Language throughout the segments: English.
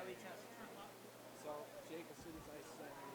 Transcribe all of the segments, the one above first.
So, Jake, as soon as I say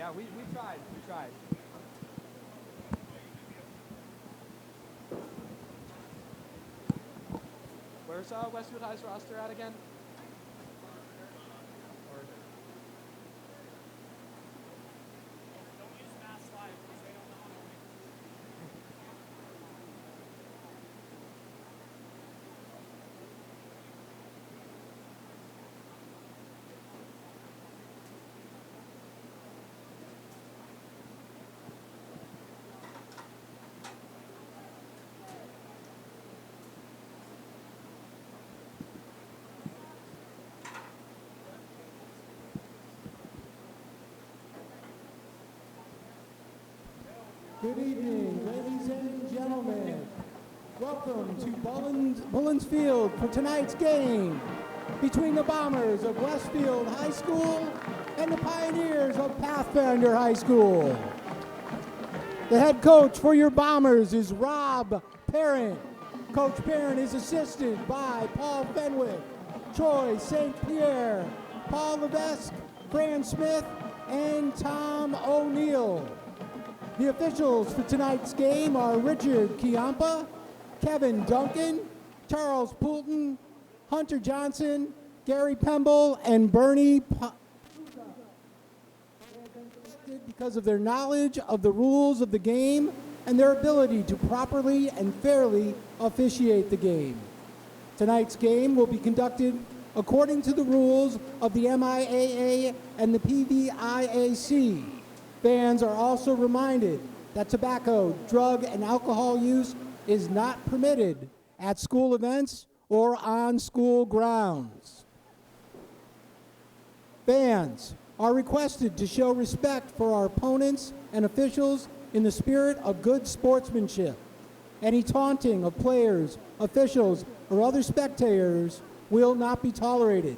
Yeah, we tried. We tried. Where's Westfield High's roster at again? Good evening, ladies and gentlemen. Welcome to Bullens Field for tonight's game between the Bombers of Westfield High School and the Pioneers of Pathfinder High School. The head coach for your Bombers is Rob Parent. Coach Parent is assisted by Paul Fenwick, Troy St. Pierre, Paul Levesque, Fran Smith, and Tom O'Neill. The officials for tonight's game are Richard Chiampa, Kevin Duncan, Charles Poulton, Hunter Johnson, Gary Pemble, and Bernie because of their knowledge of the rules of the game and their ability to properly and fairly officiate the game. Tonight's game will be conducted according to the rules of the MIAA and the PVIAC. Fans are also reminded that tobacco, drug, and alcohol use is not permitted at school events or on school grounds. Fans are requested to show respect for our opponents and officials in the spirit of good sportsmanship. Any taunting of players, officials, or other spectators will not be tolerated.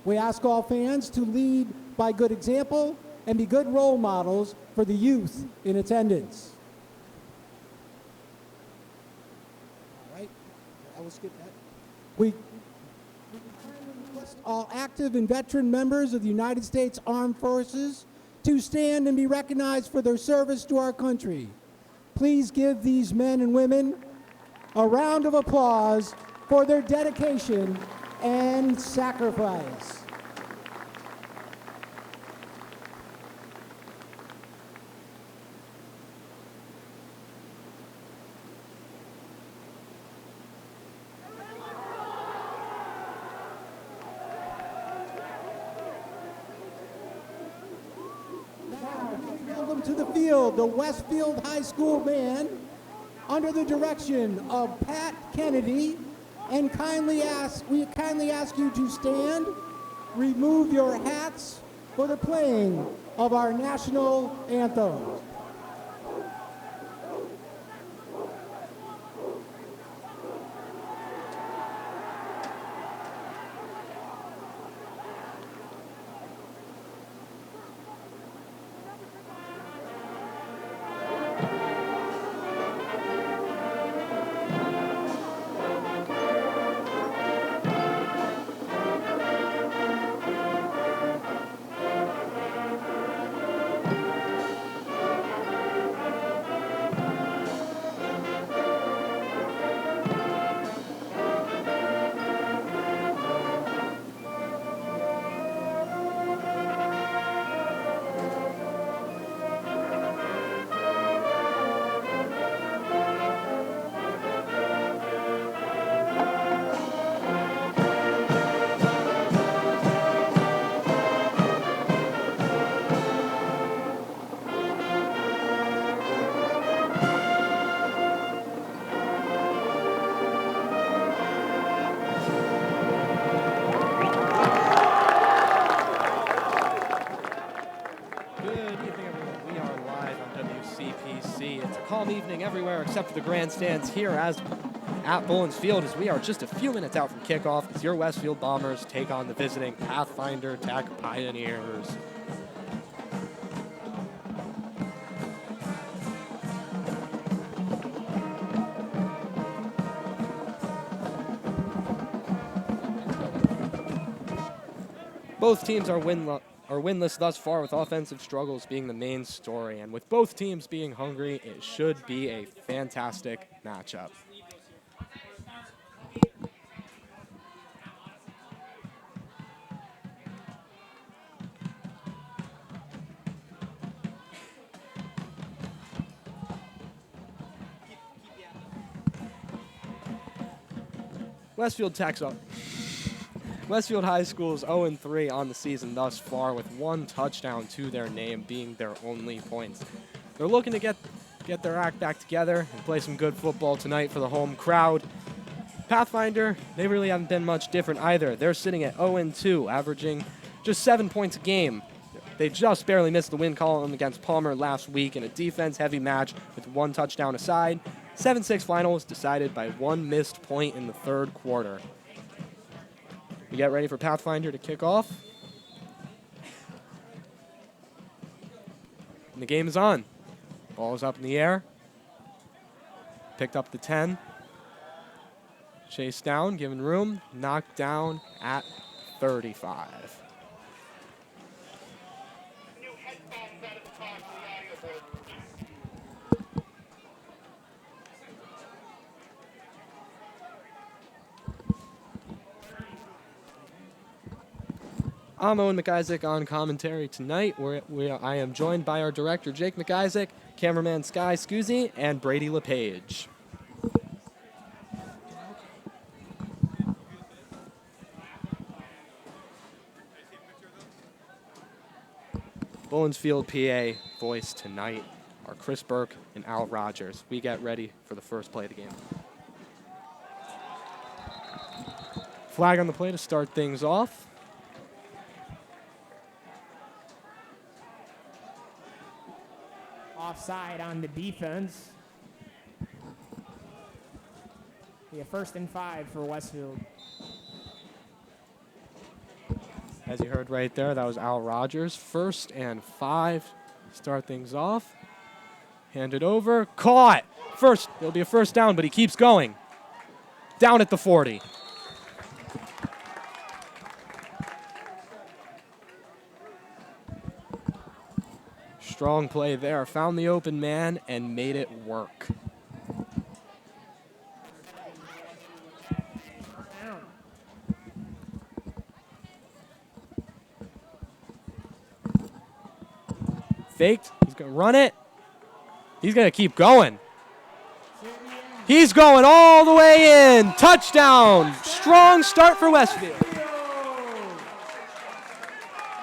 We ask all fans to lead by good example and be good role models for the youth in attendance. All right, I will skip that. We request all active and veteran members of the United States Armed Forces to stand and be recognized for their service to our country. Please give these men and women a round of applause for their dedication and sacrifice. Welcome to the field, the Westfield High School band, under the direction of Pat Kennedy, and we kindly ask you to stand, remove your hats for the playing of our national anthem. Evening everywhere except for the grandstands here at Bullens Field, as we are just a few minutes out from kickoff as your Westfield Bombers take on the visiting Pathfinder Tech Pioneers. Both teams are are winless thus far, with offensive struggles being the main story. And with both teams being hungry, it should be a fantastic matchup. Westfield High School is 0-3 on the season thus far, with 1 touchdown to their name being their only points. They're looking to get their act back together and play some good football tonight for the home crowd. Pathfinder, they really haven't been much different either. They're sitting at 0-2, averaging just 7 points a game. They just barely missed the win column against Palmer last week in a defense-heavy match with 1 touchdown aside. 7-6 final was decided by 1 missed point in the 3rd quarter. We get ready for Pathfinder to kick off. And the game is on. Ball is up in the air. Picked up the 10. Chased down, given room, knocked down at 35. I'm Owen McIsaac on commentary tonight. I am joined by our director, Jake McIsaac, cameraman Sky Scuzzi, and Brady LePage. Bullens Field PA voice tonight are Chris Burke and Al Rogers. We get ready for the first play of the game. Flag on the play to start things off. Offside on the defense. Be a 1st and 5 for Westfield. As you heard right there, that was Al Rogers. 1st and 5. Start things off. Hand it over. Caught! It'll be a 1st down, but he keeps going. Down at the 40. Strong play there. Found the open man and made it work. Faked. He's going to run it. He's going to keep going. He's going all the way in. Touchdown. Strong start for Westfield.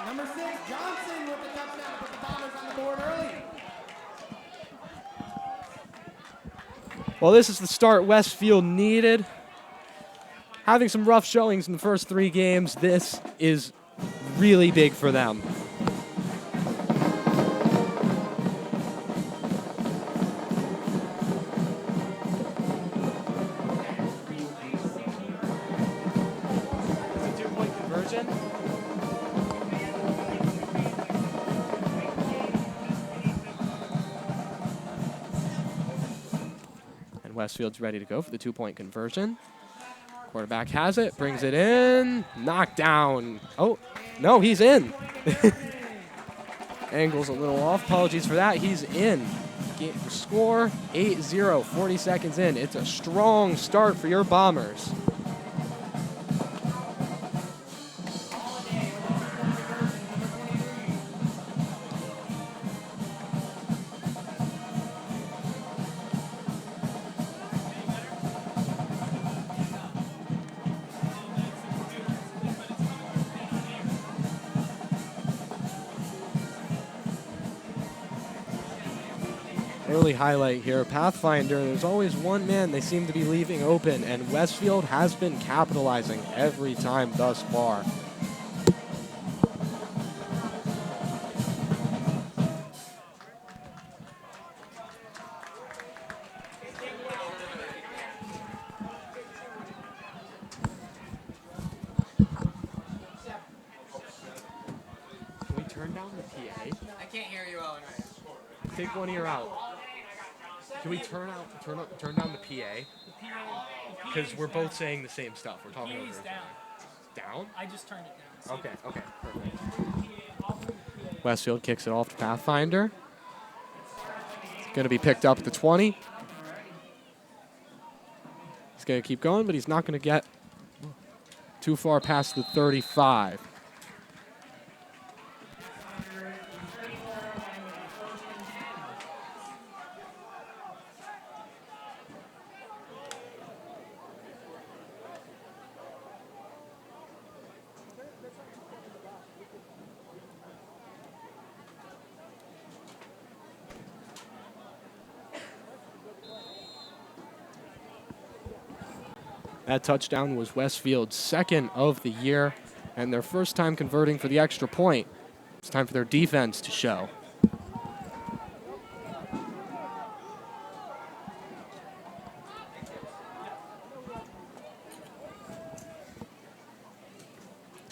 Number 6, Johnson with the touchdown. Put the Bombers on the board early. Well, this is the start Westfield needed. Having some rough showings in the first 3 games, this is really big for them. Westfield's ready to go for the 2-point conversion. Quarterback has it, brings it in, knocked down. Oh, no, he's in. Angle's a little off. Apologies for that. He's in. Score 8-0, 40 seconds in. It's a strong start for your Bombers. Early highlight here, Pathfinder, there's always one man they seem to be leaving open, and Westfield has been capitalizing every time thus far. Can we turn down the PA? I can't hear you, Owen. Take one ear out. Can we turn down the PA? Because we're both saying the same stuff. We're talking over each other. Down? I just turned it down. Okay, perfect. Westfield kicks it off to Pathfinder. It's going to be picked up at the 20. He's going to keep going, but he's not going to get too far past the 35. That touchdown was Westfield's second of the year, and their first time converting for the extra point. It's time for their defense to show.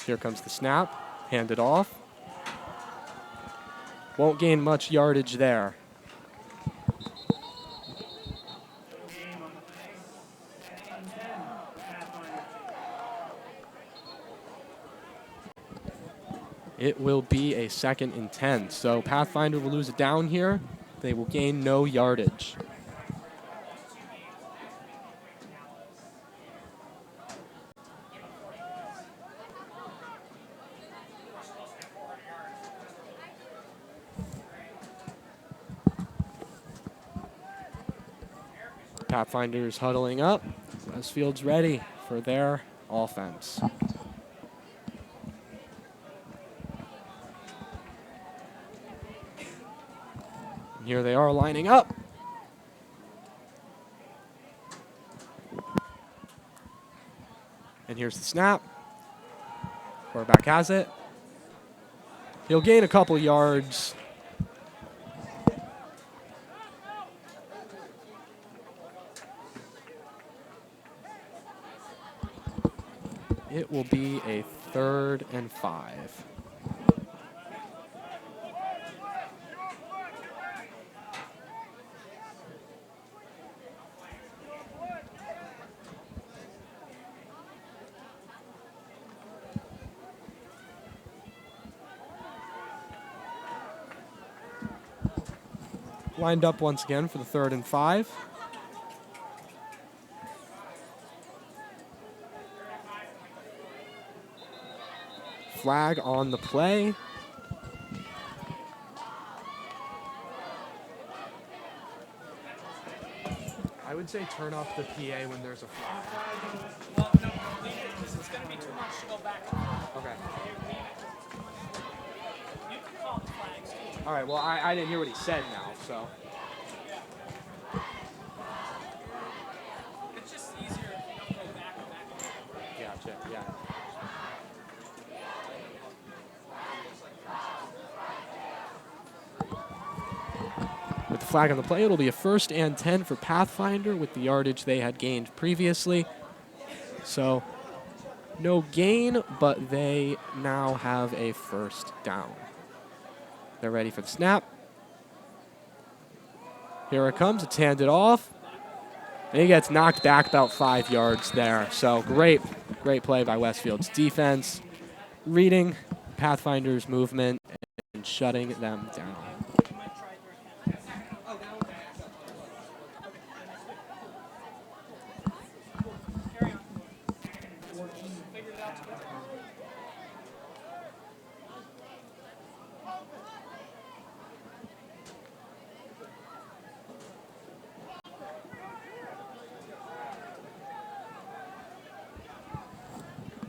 Here comes the snap, hand it off. Won't gain much yardage there. It will be a 2nd and 10. So Pathfinder will lose it down here. They will gain no yardage. Pathfinder's huddling up. Westfield's ready for their offense. And here they are lining up. And here's the snap. Quarterback has it. He'll gain a couple yards. It will be a 3rd and 5. Lined up once again for the 3rd and 5. Flag on the play. I would say turn off the PA when there's a flag. Well, no, because it's going to be too much to go back and forth. Okay. You can call the flags too. All right, well, I didn't hear what he said now, so. It's just easier if you don't go back and back. Gotcha, yeah. With the flag on the play, it'll be a 1st and 10 for Pathfinder with the yardage they had gained previously. So, no gain, but they now have a 1st down. They're ready for the snap. Here it comes. It's handed off. And he gets knocked back about 5 yards there. So great play by Westfield's defense, reading Pathfinder's movement and shutting them down.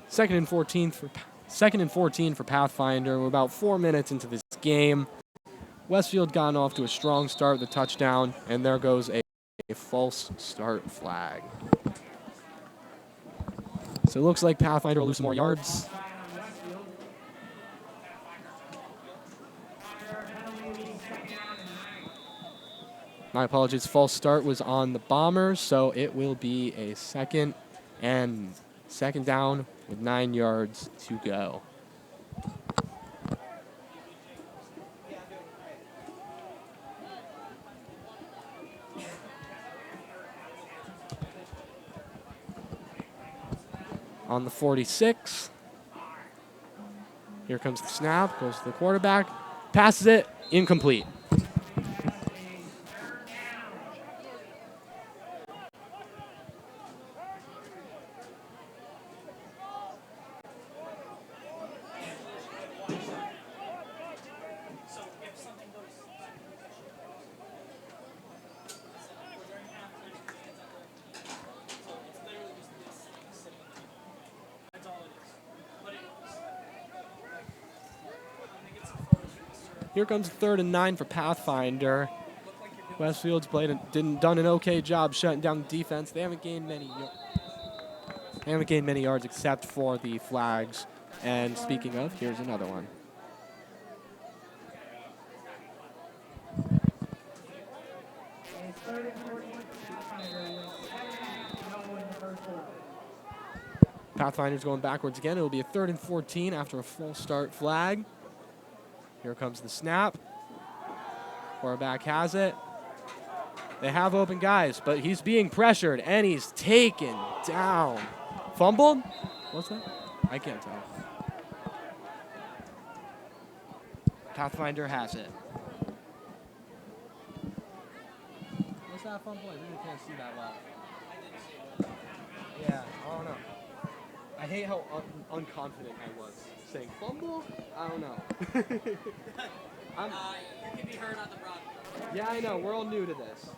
Second and 14 for Pathfinder. We're about 4 minutes into this game. Westfield gotten off to a strong start with a touchdown, and there goes a false start flag. So it looks like Pathfinder will lose some more yards. My apologies, false start was on the Bombers, so it will be a 2nd down with 9 yards to go. On the 46, here comes the snap, goes to the quarterback, Passes it, incomplete. Here comes 3rd and 9 for Pathfinder. Westfield's done an okay job shutting down the defense. They haven't gained many yards except for the flags. And speaking of, here's another one. Pathfinder's going backwards again. It will be a 3rd and 14 after a full start flag. Here comes the snap. Quarterback has it. They have open guys, but he's being pressured, and he's taken down. Fumbled? What's that? I can't tell. Pathfinder has it. What's that fumble? I really can't see that well. Yeah, I don't know. I hate how unconfident I was saying fumble. I don't know. You can be heard on the broadcast. Yeah, I know. We're all new to this.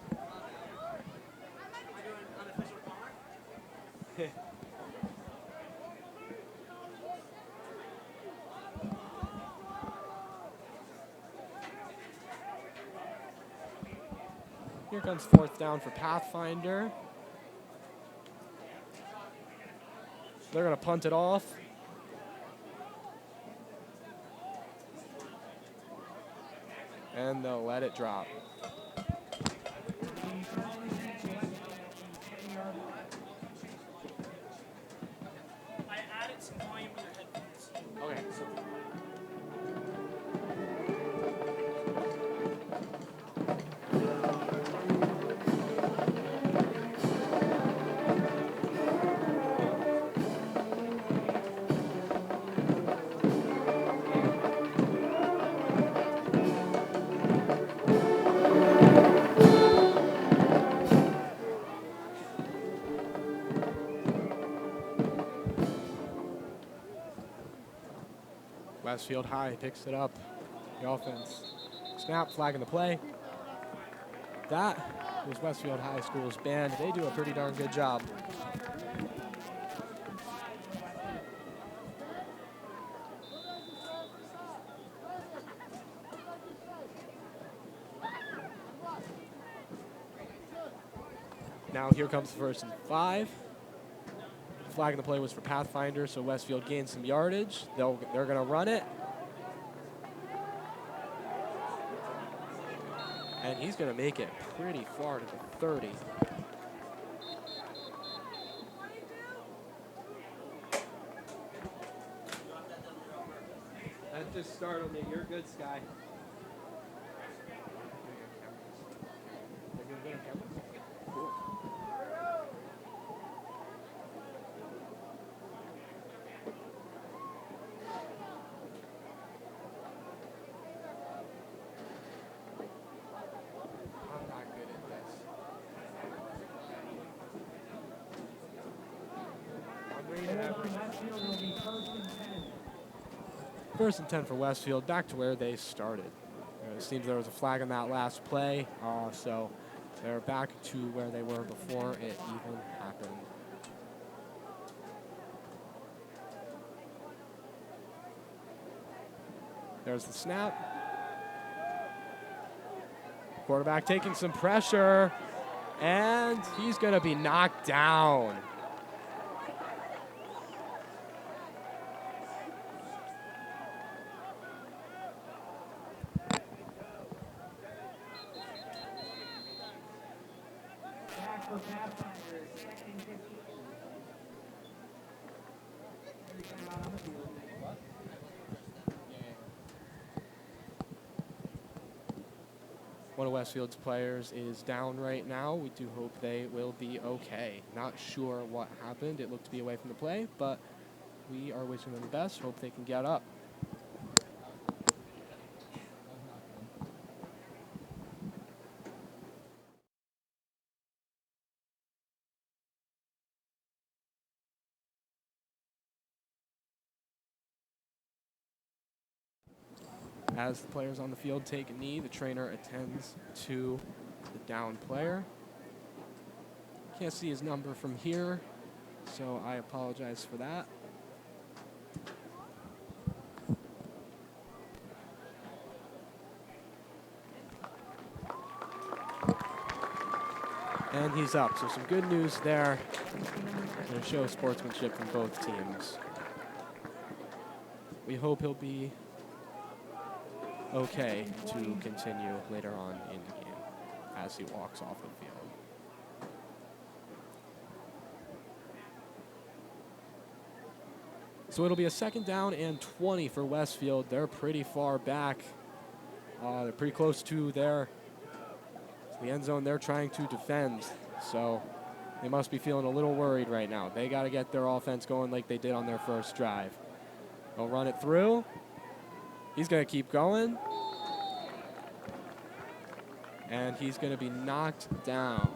Here comes 4th down for Pathfinder. They're going to punt it off. And they'll let it drop. I added some volume with your headphones. Okay. Westfield High picks it up. The offense. Snap, flag in the play. That was Westfield High School's band. They do a pretty darn good job. Now here comes the 1st and 5. Flag in the play was for Pathfinder, so Westfield gains some yardage. They're going to run it. And he's going to make it pretty far to the 30. That just startled me. You're good, Sky. Cool. I'm not good at this. I'm reading everything. 1st and 10 for Westfield, back to where they started. It seems there was a flag on that last play, so they're back to where they were before it even happened. There's the snap. Quarterback taking some pressure, and he's going to be knocked down. One of Westfield's players is down right now. We do hope they will be okay. Not sure what happened. It looked to be away from the play, but we are wishing them the best. Hope they can get up. As the players on the field take a knee, the trainer attends to the down player. Can't see his number from here, so I apologize for that. And he's up, so some good news there. Going to show sportsmanship from both teams. We hope he'll be okay to continue later on in the game as he walks off the field. So it'll be a 2nd down and 20 for Westfield. They're pretty far back. They're pretty close to the end zone they're trying to defend. So they must be feeling a little worried right now. They got to get their offense going like they did on their first drive. They'll run it through. He's going to keep going. And he's going to be knocked down.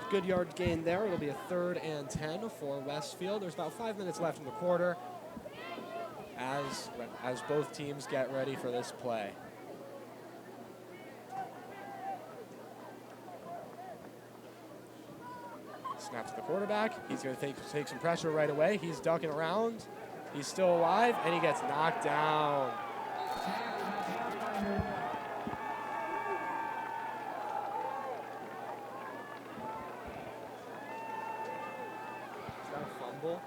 Good yard gain there. It'll be a 3rd and 10 for Westfield. There's about 5 minutes left in the quarter as both teams get ready for this play. Snap to the quarterback. He's going to take some pressure right away. He's ducking around. He's still alive, and he gets knocked down. Is that a fumble?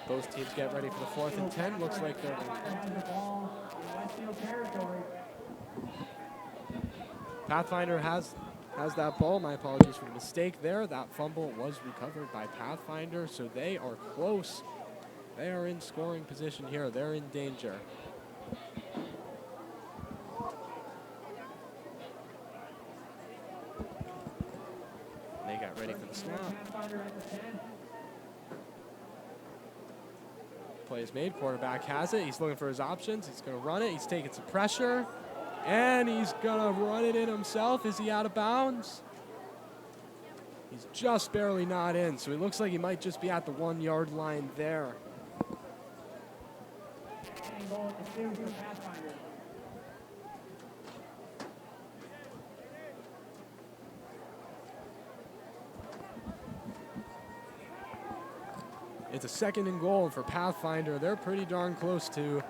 Both teams get ready for the 4th and 10. Looks like they're Pathfinder has that ball. My apologies for the mistake there. That fumble was recovered by Pathfinder, so they are close. They are in scoring position here. They're in danger. They got ready for the snap. Play is made. Quarterback has it. He's looking for his options. He's going to run it. He's taking some pressure. And he's going to run it in himself. Is he out of bounds? He's just barely not in. So it looks like he might just be at the 1 yard line there. It's a 2nd and goal for Pathfinder. They're pretty darn close to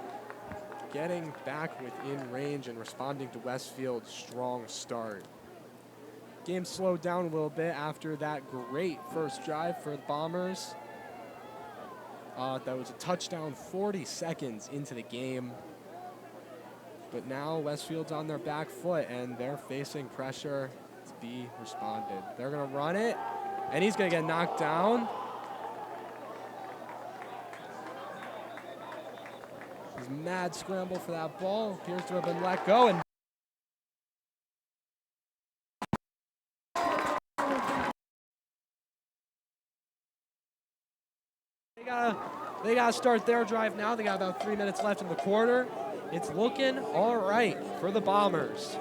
getting back within range and responding to Westfield's strong start. Game slowed down a little bit after that great first drive for the Bombers. That was a touchdown 40 seconds into the game. But now Westfield's on their back foot and they're facing pressure to be responded. They're going to run it, and he's going to get knocked down. Mad scramble for that ball. Appears to have been let go. And they got to start their drive now. They got about 3 minutes left in the quarter. It's looking all right for the Bombers.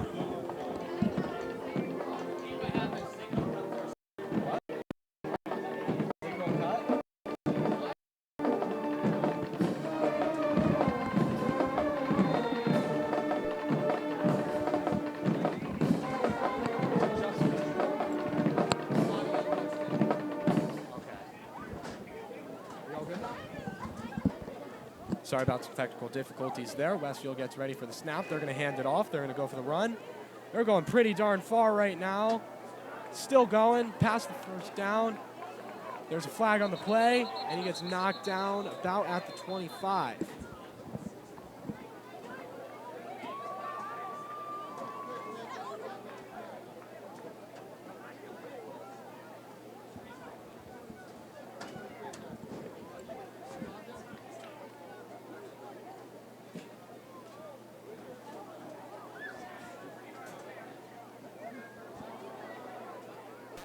Sorry about some technical difficulties there. Westfield gets ready for the snap. They're going to hand it off. They're going to go for the run. They're going pretty darn far right now. Still going past the 1st down. There's a flag on the play, and he gets knocked down about at the 25.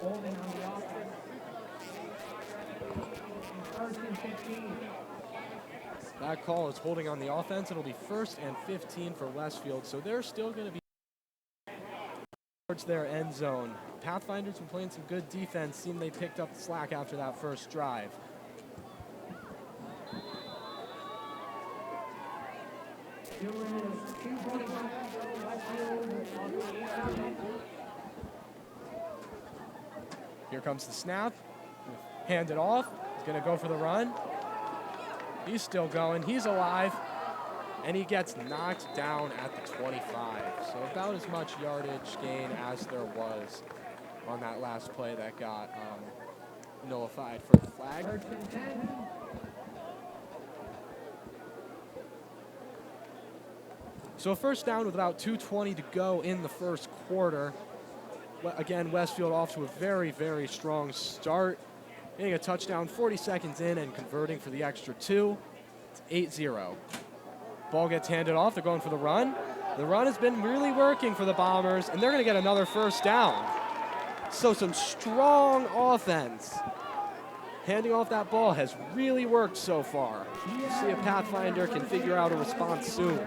Holding on the offense. First and 15. That call is holding on the offense. It'll be 1st and 15 for Westfield, so they're still going to be towards their end zone. Pathfinders been playing some good defense. Seemed they picked up the slack after that first drive. Here comes the snap. Hand it off. He's going to go for the run. He's still going. He's alive. And he gets knocked down at the 25. So about as much yardage gain as there was on that last play that got nullified for the flag. So a first down with about 2:20 to go in the first quarter. Again, Westfield off to a very, very strong start. Getting a touchdown 40 seconds in and converting for the extra 2. It's 8-0. Ball gets handed off. They're going for the run. The run has been really working for the Bombers, and they're going to get another first down. So some strong offense. Handing off that ball has really worked so far. See if Pathfinder can figure out a response soon.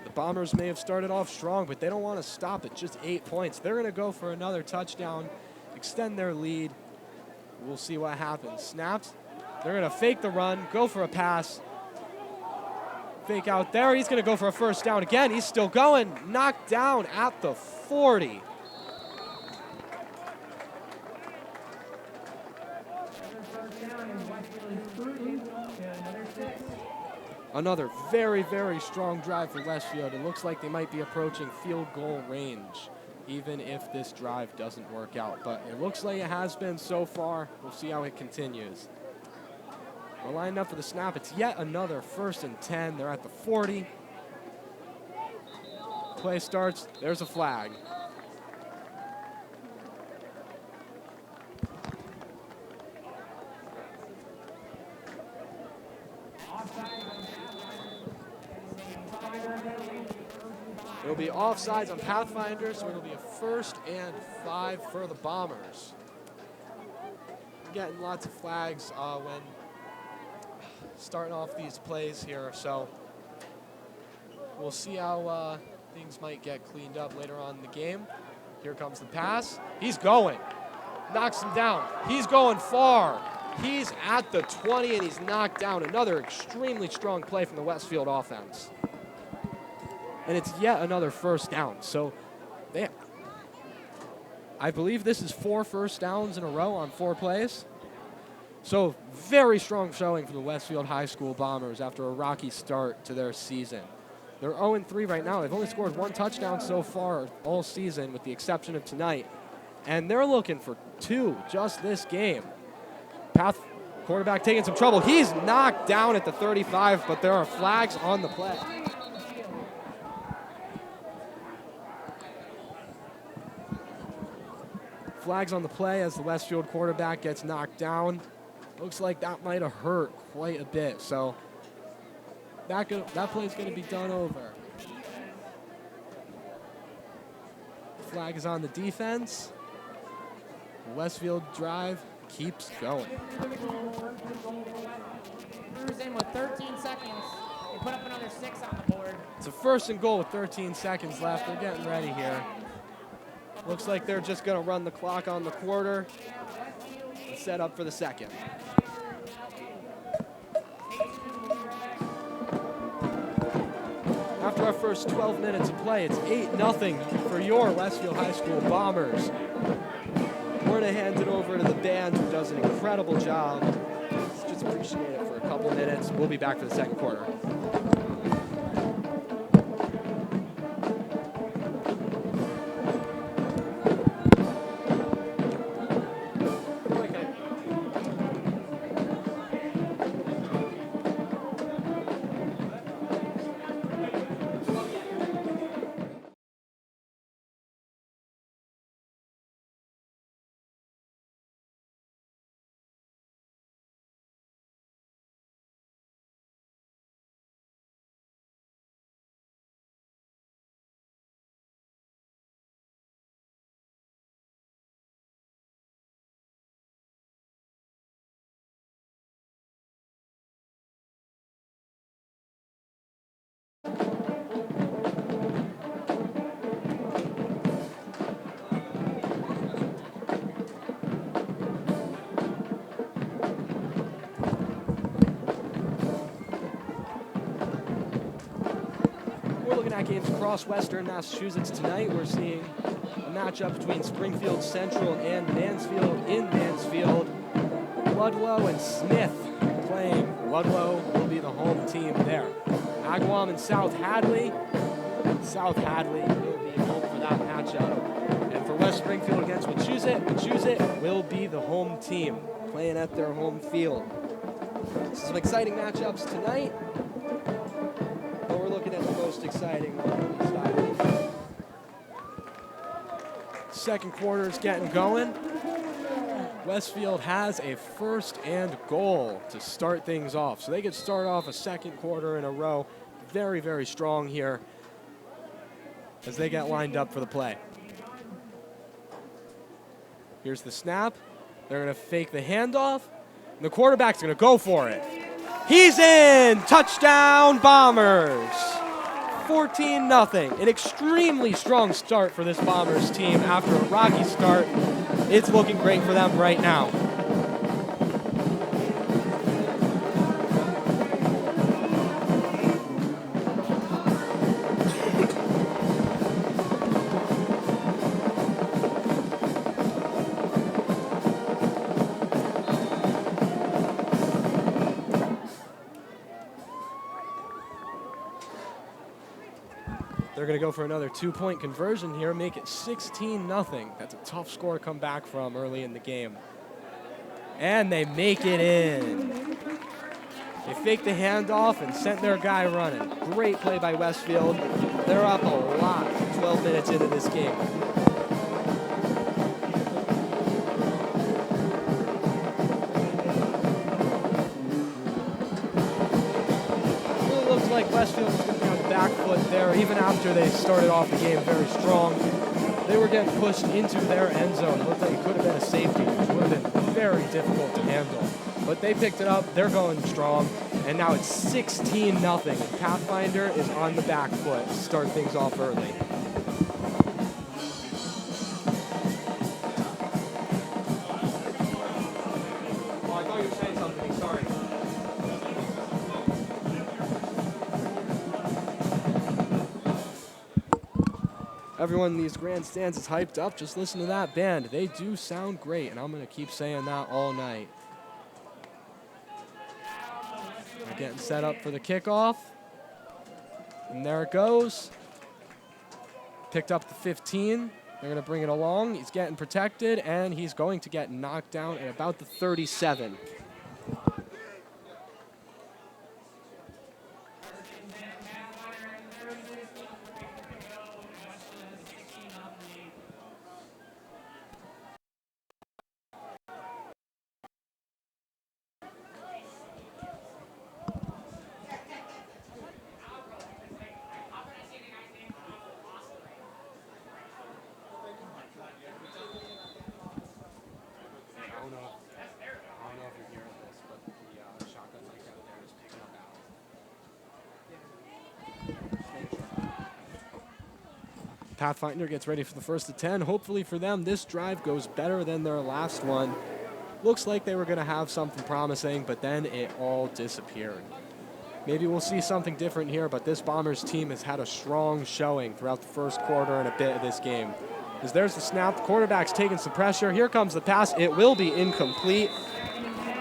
The Bombers may have started off strong, but they don't want to stop at just 8 points. They're going to go for another touchdown, extend their lead. We'll see what happens. Snaps. They're going to fake the run, go for a pass. Fake out there. He's going to go for a first down again. He's still going. Knocked down at the 40. Another very, very strong drive for Westfield. It looks like they might be approaching field goal range, even if this drive doesn't work out. But it looks like it has been so far. We'll see how it continues. We're lined up for the snap. It's yet another 1st and 10. They're at the 40. Play starts. There's a flag. It'll be offsides on Pathfinder, so it'll be a 1st and 5 for the Bombers. Getting lots of flags when starting off these plays here, so we'll see how things might get cleaned up later on in the game. Here comes the pass. He's going. Knocks him down. He's going far. He's at the 20, and he's knocked down. Another extremely strong play from the Westfield offense. And it's yet another first down. So I believe this is 4 first downs in a row on 4 plays. So very strong showing for the Westfield High School Bombers after a rocky start to their season. They're 0-3 right now. They've only scored 1 touchdown so far all season, with the exception of tonight. And they're looking for 2 just this game. Quarterback taking some trouble. He's knocked down at the 35, but there are flags on the play. Flags on the play as the Westfield quarterback gets knocked down. Looks like that might have hurt quite a bit. So that play's going to be done over. Flag is on the defense. The Westfield drive keeps going. Cruise in with 13 seconds. They put up another 6 on the board. It's a 1st and goal with 13 seconds left. They're getting ready here. Looks like they're just going to run the clock on the quarter and set up for the second. After our first 12 minutes of play, it's 8-0 for your Westfield High School Bombers. We're going to hand it over to the band, who does an incredible job. Let's just appreciate it for a couple minutes. We'll be back for the second quarter. looking at games across Western Massachusetts tonight. We're seeing a matchup between Springfield Central and Mansfield in Mansfield. Ludlow and Smith playing. Ludlow will be the home team there. Agawam and South Hadley. South Hadley will be home for that matchup. And for West Springfield against Wachusett will be the home team playing at their home field. Some exciting matchups tonight. But we're looking at the most exciting one on the side. Second quarter is getting going. Westfield has a 1st and goal to start things off. So they could start off a second quarter in a row. Very, very strong here as they get lined up for the play. Here's the snap. They're going to fake the handoff. And the quarterback's going to go for it. He's in! Touchdown, Bombers! 14-0. An extremely strong start for this Bombers team after a rocky start. It's looking great for them right now. They're going to go for another 2-point conversion here, make it 16-0. That's a tough score to come back from early in the game. And they make it in. They faked the handoff and sent their guy running. Great play by Westfield. They're up a lot 12 minutes into this game. Really looks like Westfield was going to be on the back foot there, even after they started off the game very strong. They were getting pushed into their end zone. It looked like it could have been a safety, which would have been very difficult to handle. But they picked it up. They're going strong. And now it's 16-0. And Pathfinder is on the back foot to start things off early. Oh, I thought you were saying something. Sorry. Everyone in these grandstands is hyped up. Just listen to that band. They do sound great, and I'm going to keep saying that all night. They're getting set up for the kickoff. And there it goes. Picked up the 15. They're going to bring it along. He's getting protected, and he's going to get knocked down at about the 37. Pathfinder gets ready for the first of 10. Hopefully for them, this drive goes better than their last one. Looks like they were going to have something promising, but then it all disappeared. Maybe we'll see something different here, but this Bombers team has had a strong showing throughout the first quarter and a bit of this game. As there's the snap, the quarterback's taking some pressure. Here comes the pass. It will be incomplete.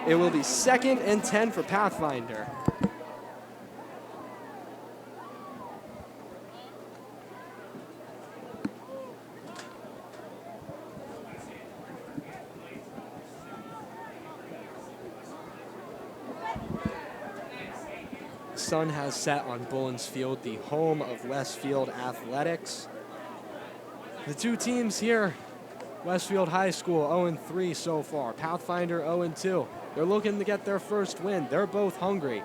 It will be 2nd and 10 for Pathfinder. Sun has set on Bullens Field, the home of Westfield Athletics. The two teams here, Westfield High School 0-3 so far, Pathfinder 0-2. They're looking to get their first win. They're both hungry.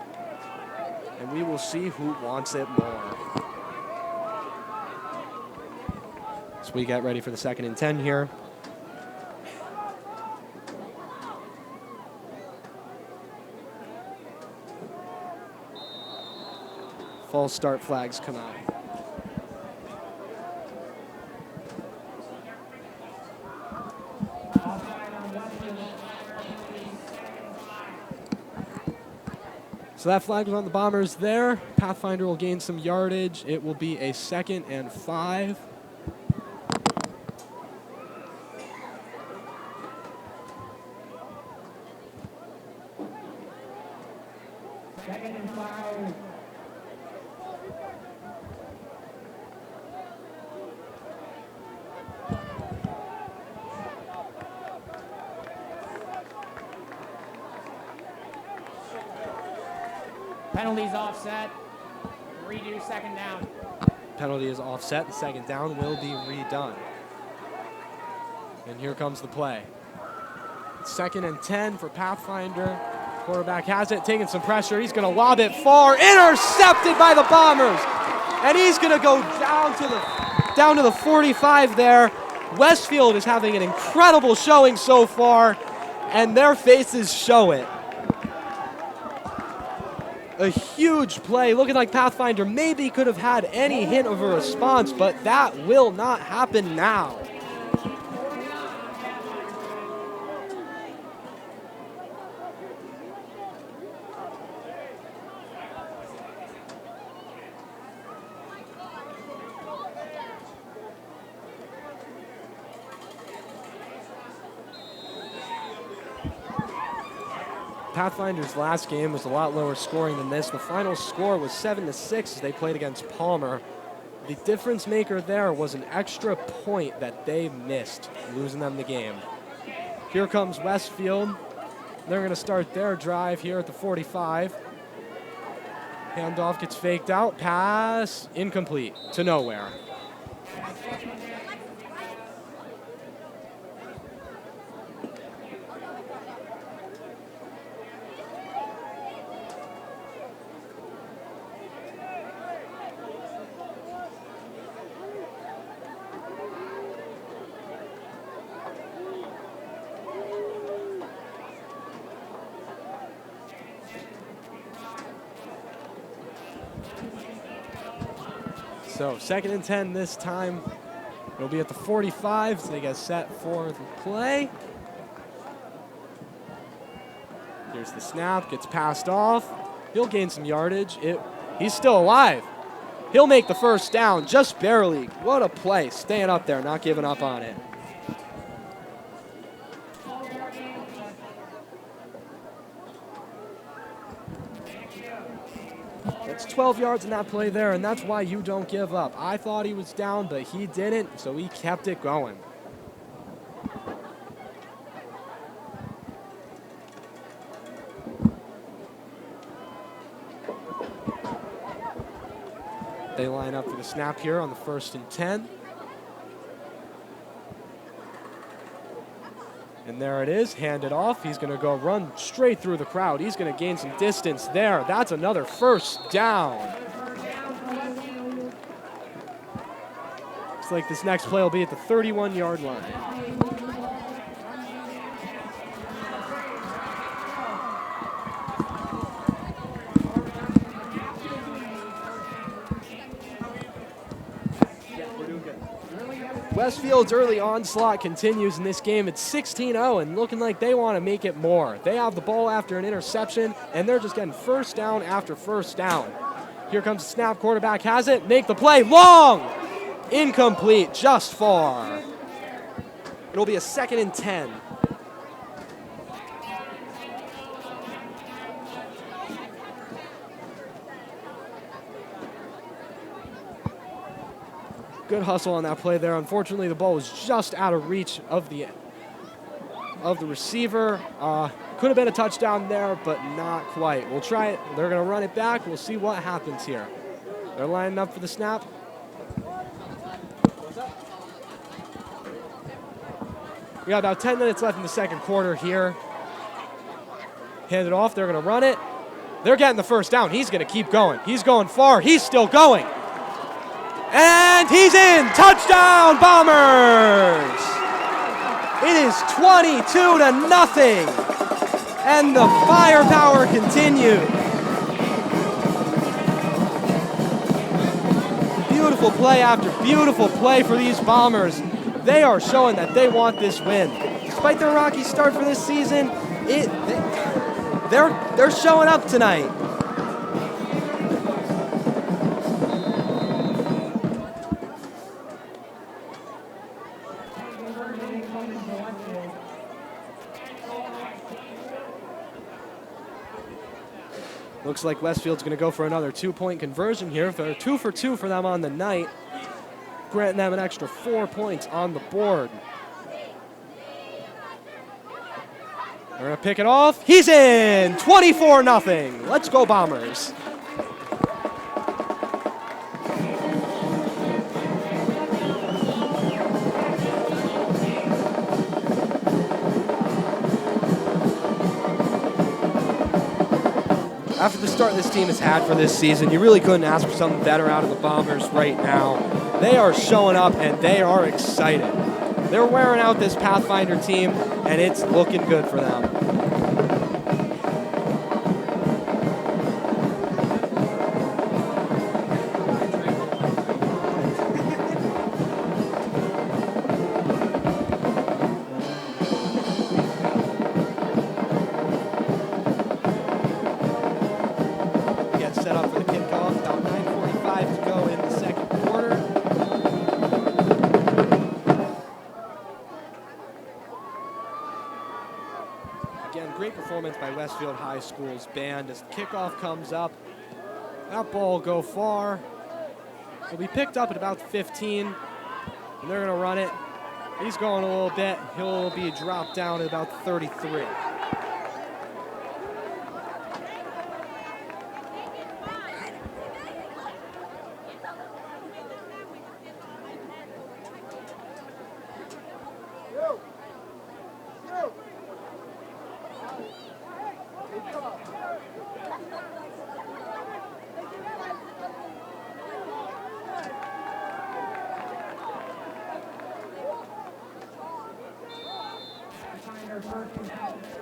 And we will see who wants it more. So we get ready for the 2nd and 10 here. False start flags come out. So that flag was on the Bombers there. Pathfinder will gain some yardage. It will be a 2nd and 5. Second and 5. Penalties offset. Redo second down. Penalty is offset. The 2nd down will be redone. And here comes the play. 2nd and 10 for Pathfinder. Quarterback has it, taking some pressure. He's going to lob it far. Intercepted by the Bombers. And he's going to go down to the 45 there. Westfield is having an incredible showing so far, and their faces show it. A huge play, looking like Pathfinder maybe could have had any hint of a response, but that will not happen now. Pathfinder's last game was a lot lower scoring than this. The final score was 7-6 as they played against Palmer. The difference maker there was an extra point that they missed, losing them the game. Here comes Westfield. They're going to start their drive here at the 45. Handoff gets faked out. Pass incomplete to nowhere. So 2nd and 10 this time. It'll be at the 45, so they get set for the play. Here's the snap, gets passed off. He'll gain some yardage. He's still alive. He'll make the 1st down, just barely. What a play, staying up there, not giving up on it. It's 12 yards in that play there, and that's why you don't give up. I thought he was down, but he didn't, so he kept it going. They line up for the snap here on the 1st and 10. And there it is, handed off. He's going to go run straight through the crowd. He's going to gain some distance there. That's another 1st down. Looks like this next play will be at the 31-yard line. Westfield's early onslaught continues in this game. It's 16-0 and looking like they want to make it more. They have the ball after an interception, and they're just getting 1st down after 1st down. Here comes the snap. Quarterback has it. Make the play. Long! Incomplete. Just far. It'll be a 2nd and 10. Good hustle on that play there. Unfortunately, the ball was just out of reach of the receiver. Could have been a touchdown there, but not quite. We'll try it. They're going to run it back. We'll see what happens here. They're lining up for the snap. We got about 10 minutes left in the 2nd quarter here. Hand it off. They're going to run it. They're getting the 1st down. He's going to keep going. He's going far. He's still going. And he's in! Touchdown, Bombers! It is 22-0, and the firepower continues. Beautiful play after beautiful play for these Bombers. They are showing that they want this win. Despite their rocky start for this season, they're showing up tonight. Looks like Westfield's going to go for another 2-point conversion here. They're 2 for 2 for them on the night, granting them an extra 4 points on the board. They're going to pick it off. He's in! 24-0. Let's go Bombers. After the start this team has had for this season, you really couldn't ask for something better out of the Bombers right now. They are showing up and they are excited. They're wearing out this Pathfinder team and it's looking good for them. Set up for the kickoff. About 9:45 to go in the second quarter. Again, great performance by Westfield High School's band as the kickoff comes up. That ball will go far. It'll be picked up at about 15, and they're going to run it. He's going a little bit. He'll be dropped down at about 33.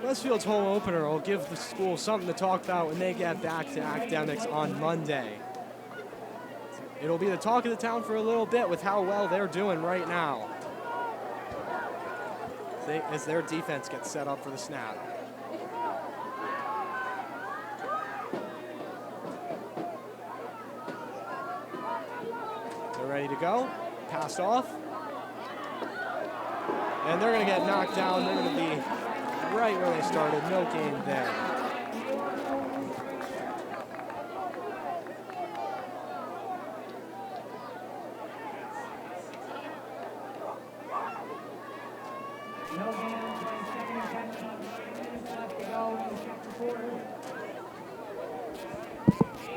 Westfield's home opener will give the school something to talk about when they get back to academics on Monday. It'll be the talk of the town for a little bit with how well they're doing right now, as their defense gets set up for the snap. They're ready to go. Pass off. And they're going to get knocked down. They're going to be right where they started. No gain there.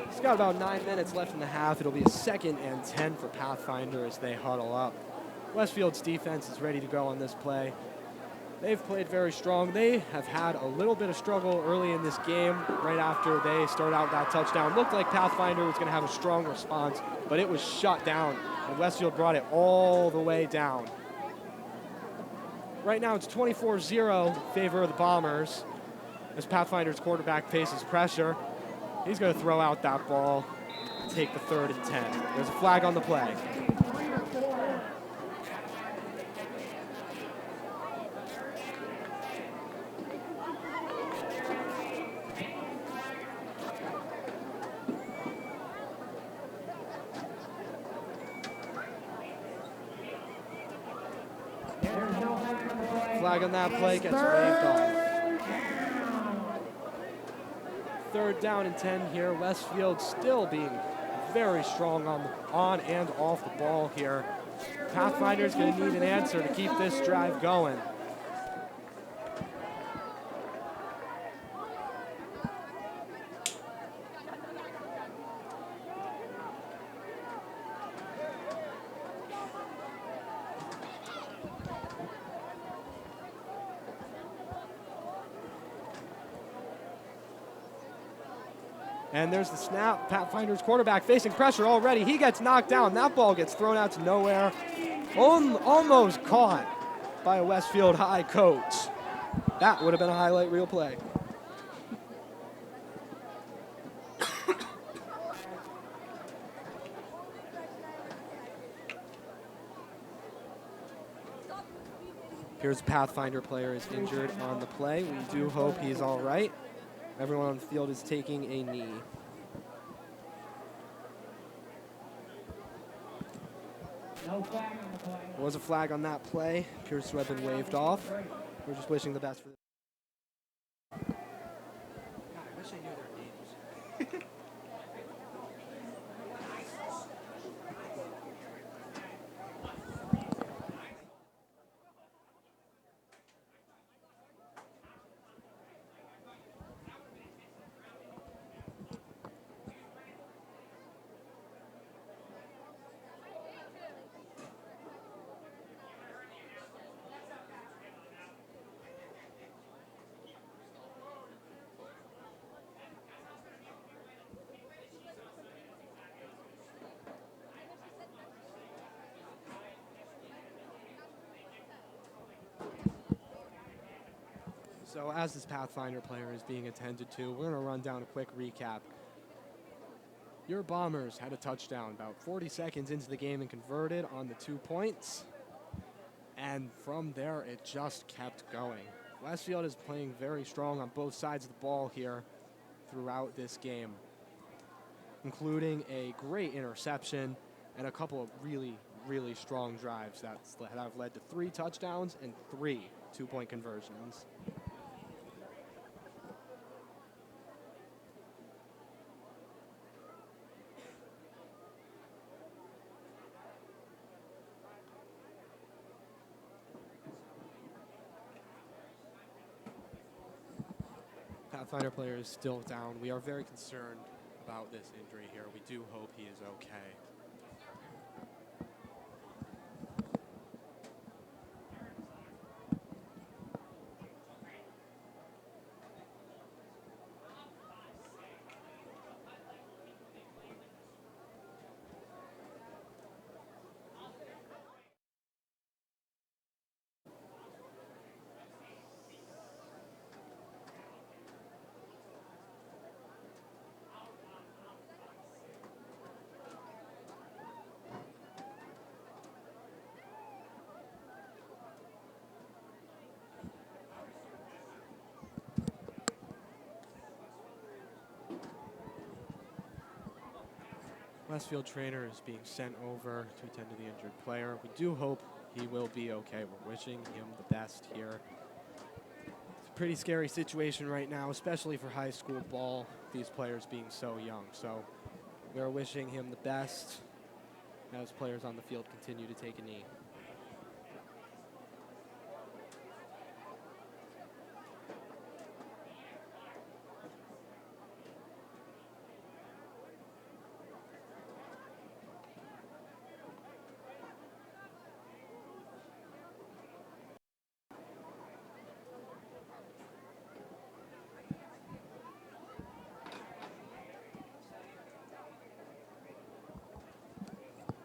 It's got about 9 minutes left in the half. It'll be a 2nd and 10 for Pathfinder as they huddle up. Westfield's defense is ready to go on this play. They've played very strong. They have had a little bit of struggle early in this game. Right after they started out that touchdown, looked like Pathfinder was going to have a strong response, but it was shut down, and Westfield brought it all the way down. Right now it's 24-0 in favor of the Bombers as Pathfinder's quarterback faces pressure. He's going to throw out that ball, take the 3rd and 10. There's a flag on the play. Flag on that play gets waved off. 3rd down and 10 here. Westfield still being very strong on and off the ball here. Pathfinder's going to need an answer to keep this drive going. And there's the snap. Pathfinder's quarterback facing pressure already. He gets knocked down. That ball gets thrown out to nowhere. Almost caught by a Westfield High coach. That would have been a highlight reel play. Here's a Pathfinder player is injured on the play. We do hope he's all right. Everyone on the field is taking a knee. No flag on the play. There was a flag on that play. Appears to have been waved off. We're just wishing the best for them. God, I wish I knew their names. So as this Pathfinder player is being attended to, we're going to run down a quick recap. Your Bombers had a touchdown about 40 seconds into the game and converted on the 2 points. And from there, it just kept going. Westfield is playing very strong on both sides of the ball here throughout this game, including a great interception and a couple of really, really strong drives that have led to 3 touchdowns and 3 two-point conversions. Pathfinder player is still down. We are very concerned about this injury here. We do hope he is okay. Westfield trainer is being sent over to attend to the injured player. We do hope he will be okay. We're wishing him the best here. It's a pretty scary situation right now, especially for high school ball, these players being so young. So we're wishing him the best as players on the field continue to take a knee.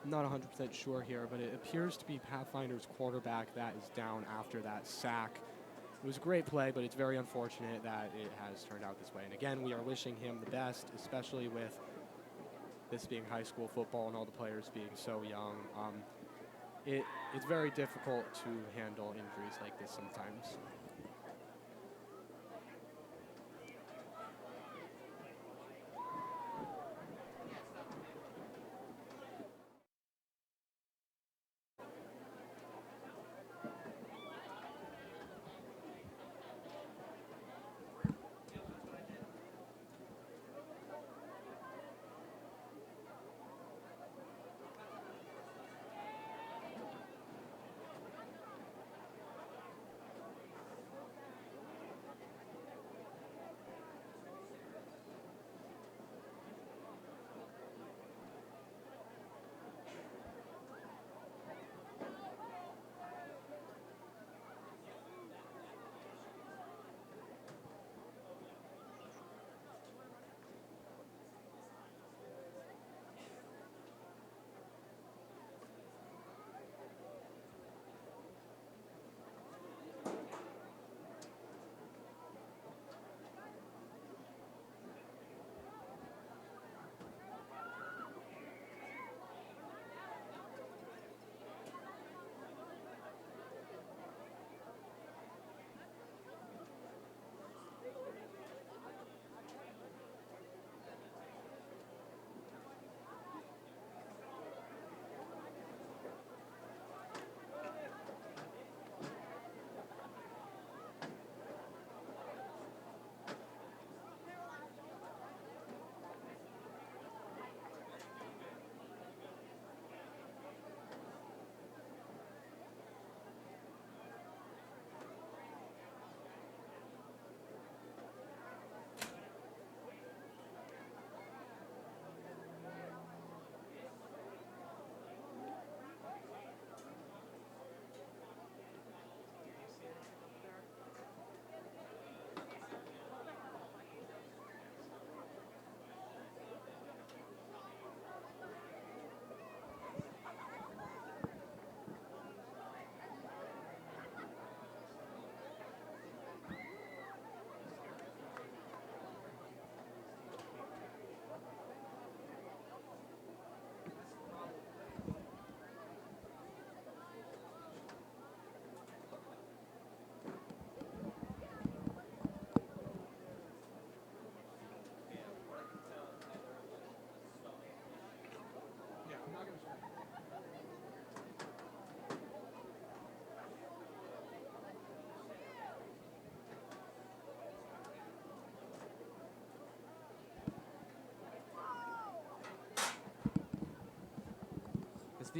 I'm not 100% sure here, but it appears to be Pathfinder's quarterback that is down after that sack. It was a great play, but it's very unfortunate that it has turned out this way. And again, we are wishing him the best, especially with this being high school football and all the players being so young. It's very difficult to handle injuries like this sometimes.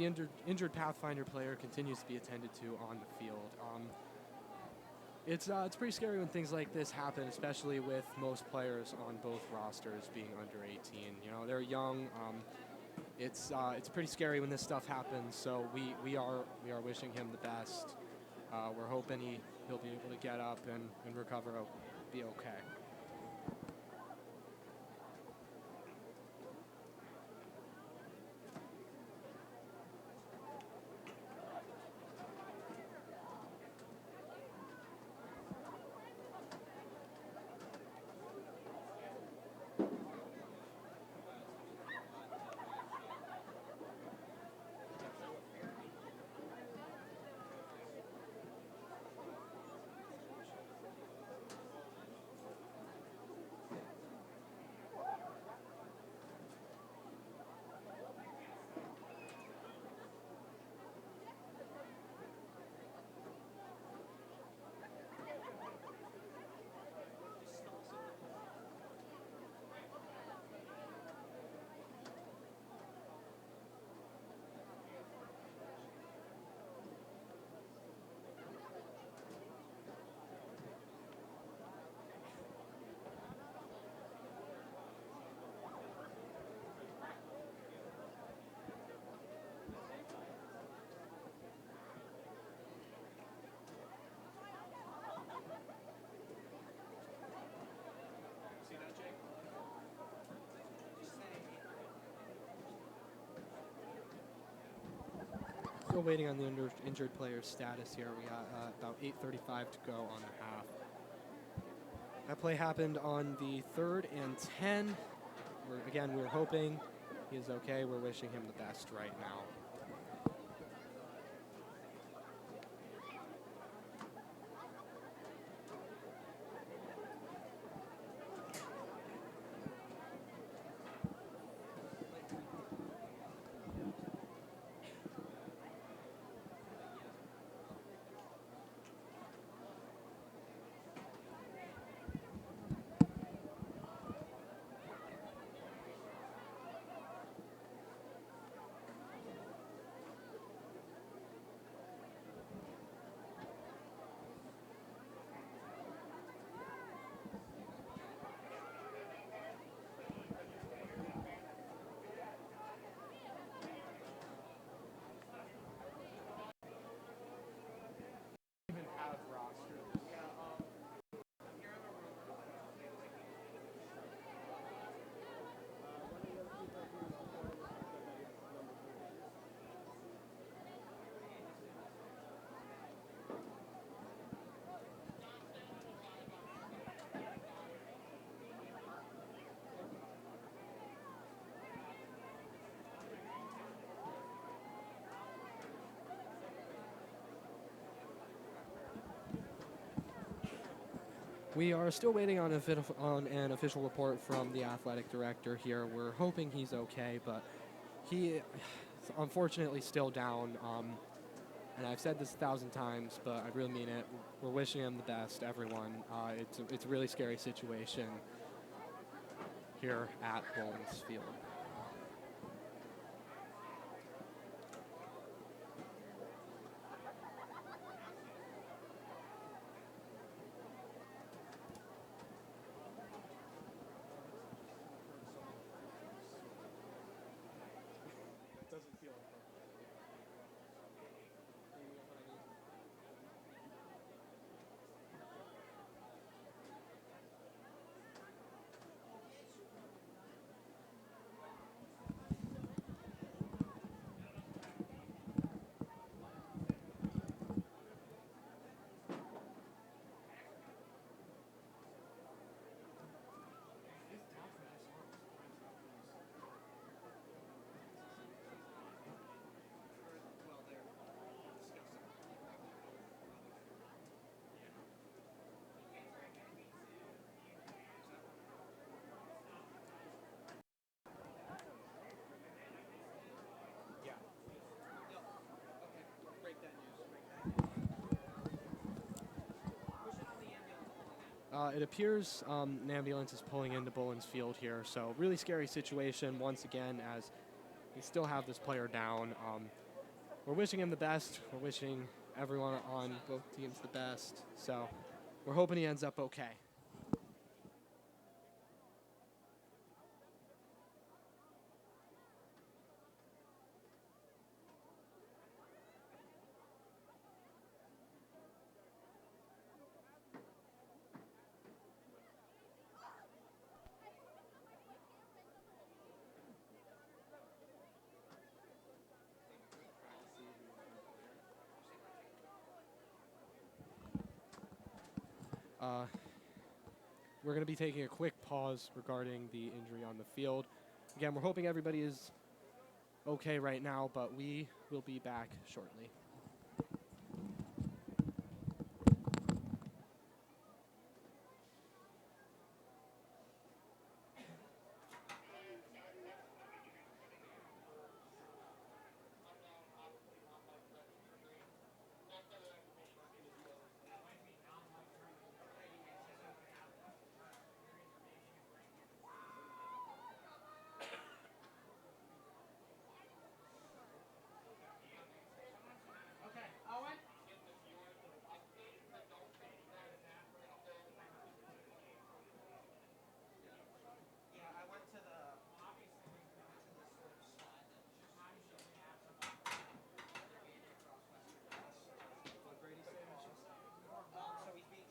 the injured Pathfinder player continues to be attended to on the field. It's pretty scary when things like this happen, especially with most players on both rosters being under 18. You know, they're young. It's pretty scary when this stuff happens. So we are wishing him the best. We're hoping he'll be able to get up and recover, be okay. See that, Jake? Still waiting on the injured player's status here. We got about 8:35 to go on the half. That play happened on the 3rd and 10. We're hoping he is okay. We're wishing him the best right now. Even have rosters. We are still waiting on an official report from the athletic director here. We're hoping he's okay, but he is unfortunately still down. And I've said this 1,000 times, but I really mean it. We're wishing him the best, everyone. It's a really scary situation here at Bowman's Field. Doesn't feel appropriate. Yeah. Okay, break that news. Push it on the ambulance. It appears an ambulance is pulling into Bullens Field here, so really scary situation once again as we still have this player down. we're wishing him the best. We're wishing everyone on both teams the best. So we're hoping he ends up okay. We're going to be taking a quick pause regarding the injury on the field. Again, we're hoping everybody is okay right now, but we will be back shortly. Okay, Owen? Yeah, I went to the. So he's being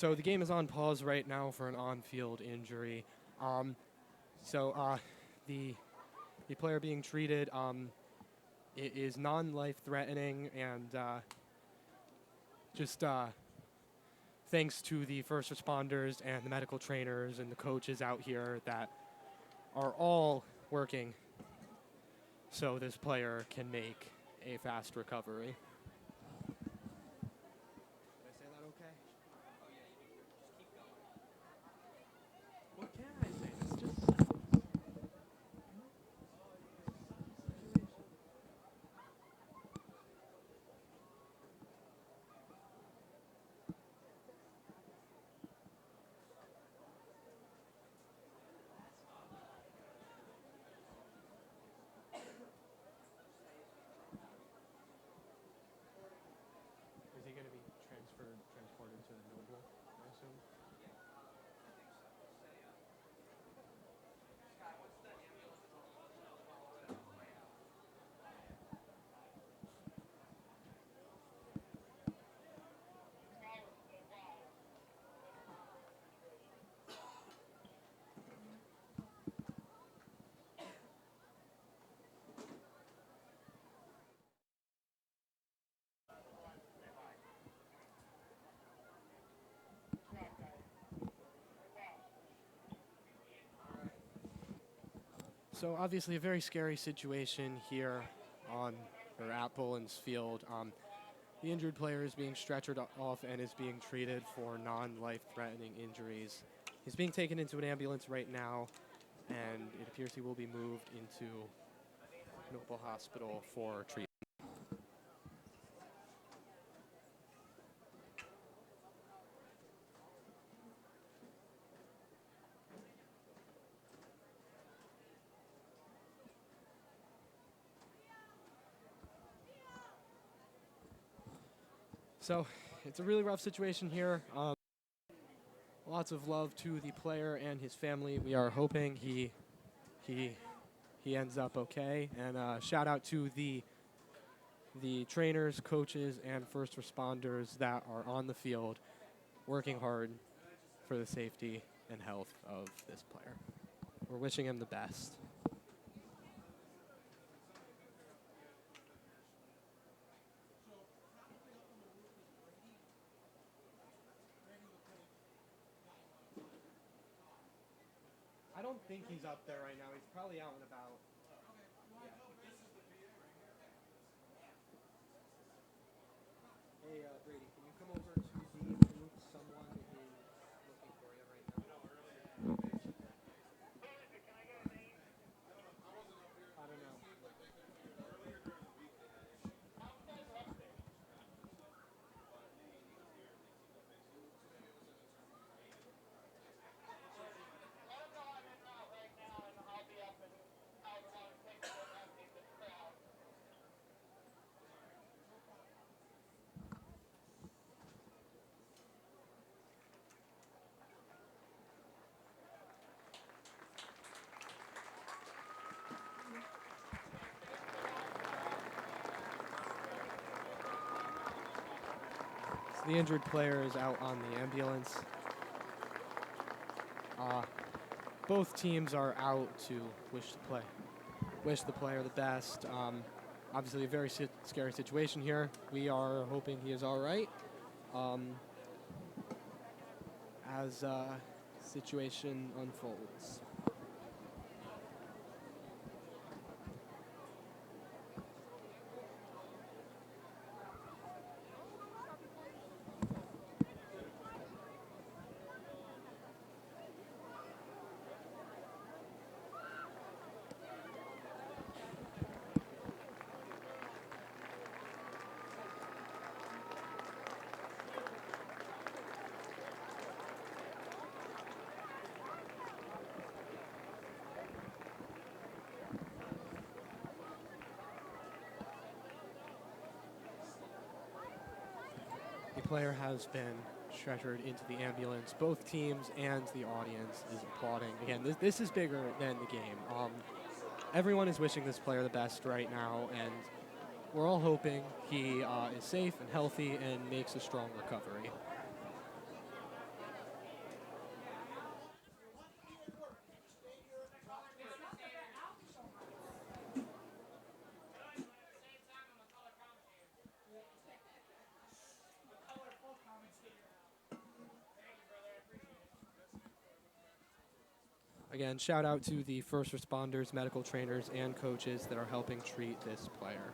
So the game is on pause right now for an on-field injury. The player being treated it is non-life-threatening, and just thanks to the first responders and the medical trainers and the coaches out here that are all working so this player can make a fast recovery. Did I say that okay? What can I say? It's just Is he going to be transported to the Noble, I assume? So obviously a very scary situation here at Bullens Field. The injured player is being stretchered off and is being treated for non-life-threatening injuries. He's being taken into an ambulance right now, and it appears he will be moved into Noble Hospital for treatment. So it's a really rough situation here. Lots of love to the player and his family. We are hoping he ends up okay. And shout out to the trainers, coaches, and first responders that are on the field working hard for the safety and health of this player. We're wishing him the best. I don't think he's up there right now. He's probably out and about. Yeah. Hey, Brady, can you come over to the booth The injured player is out on the ambulance. Both teams are out to wish the player the best. Obviously, a very scary situation here. We are hoping he is all right. As situation unfolds. The player has been stretchered into the ambulance. Both teams and the audience is applauding. Again, this is bigger than the game. Everyone is wishing this player the best right now, and we're all hoping he is safe and healthy and makes a strong recovery. Again, shout out to the first responders, medical trainers, and coaches that are helping treat this player.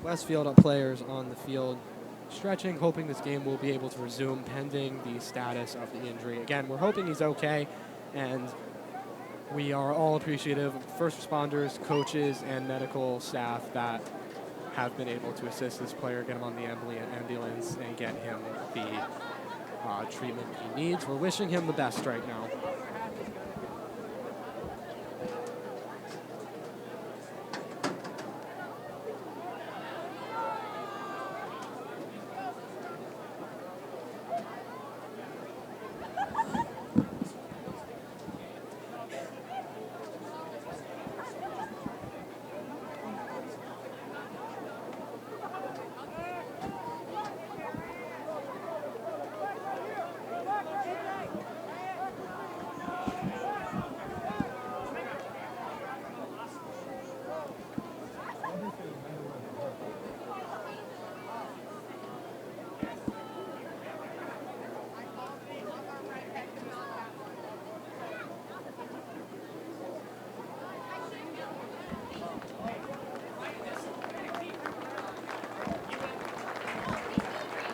Westfield players on the field stretching, hoping this game will be able to resume pending the status of the injury. Again, we're hoping he's okay, and we are all appreciative of first responders, coaches, and medical staff that have been able to assist this player, get him on the ambulance, and get him the treatment he needs. We're wishing him the best right now.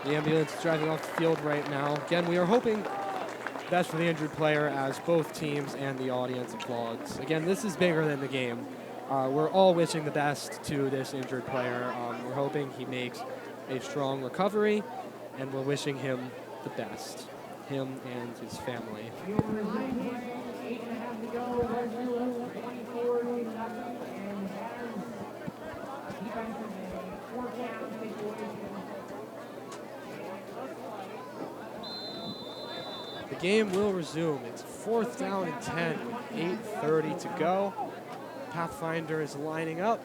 The ambulance is driving off the field right now. Again, we are hoping best for the injured player as both teams and the audience applauds. Again, this is bigger than the game. We're all wishing the best to this injured player. We're hoping he makes a strong recovery, and we're wishing him the best, him and his family. 8.5 to go. Westfield 24-0, and has defense in a 4-down situation. game will resume. It's 4th down and 10 with 8:30 to go. Pathfinder is lining up.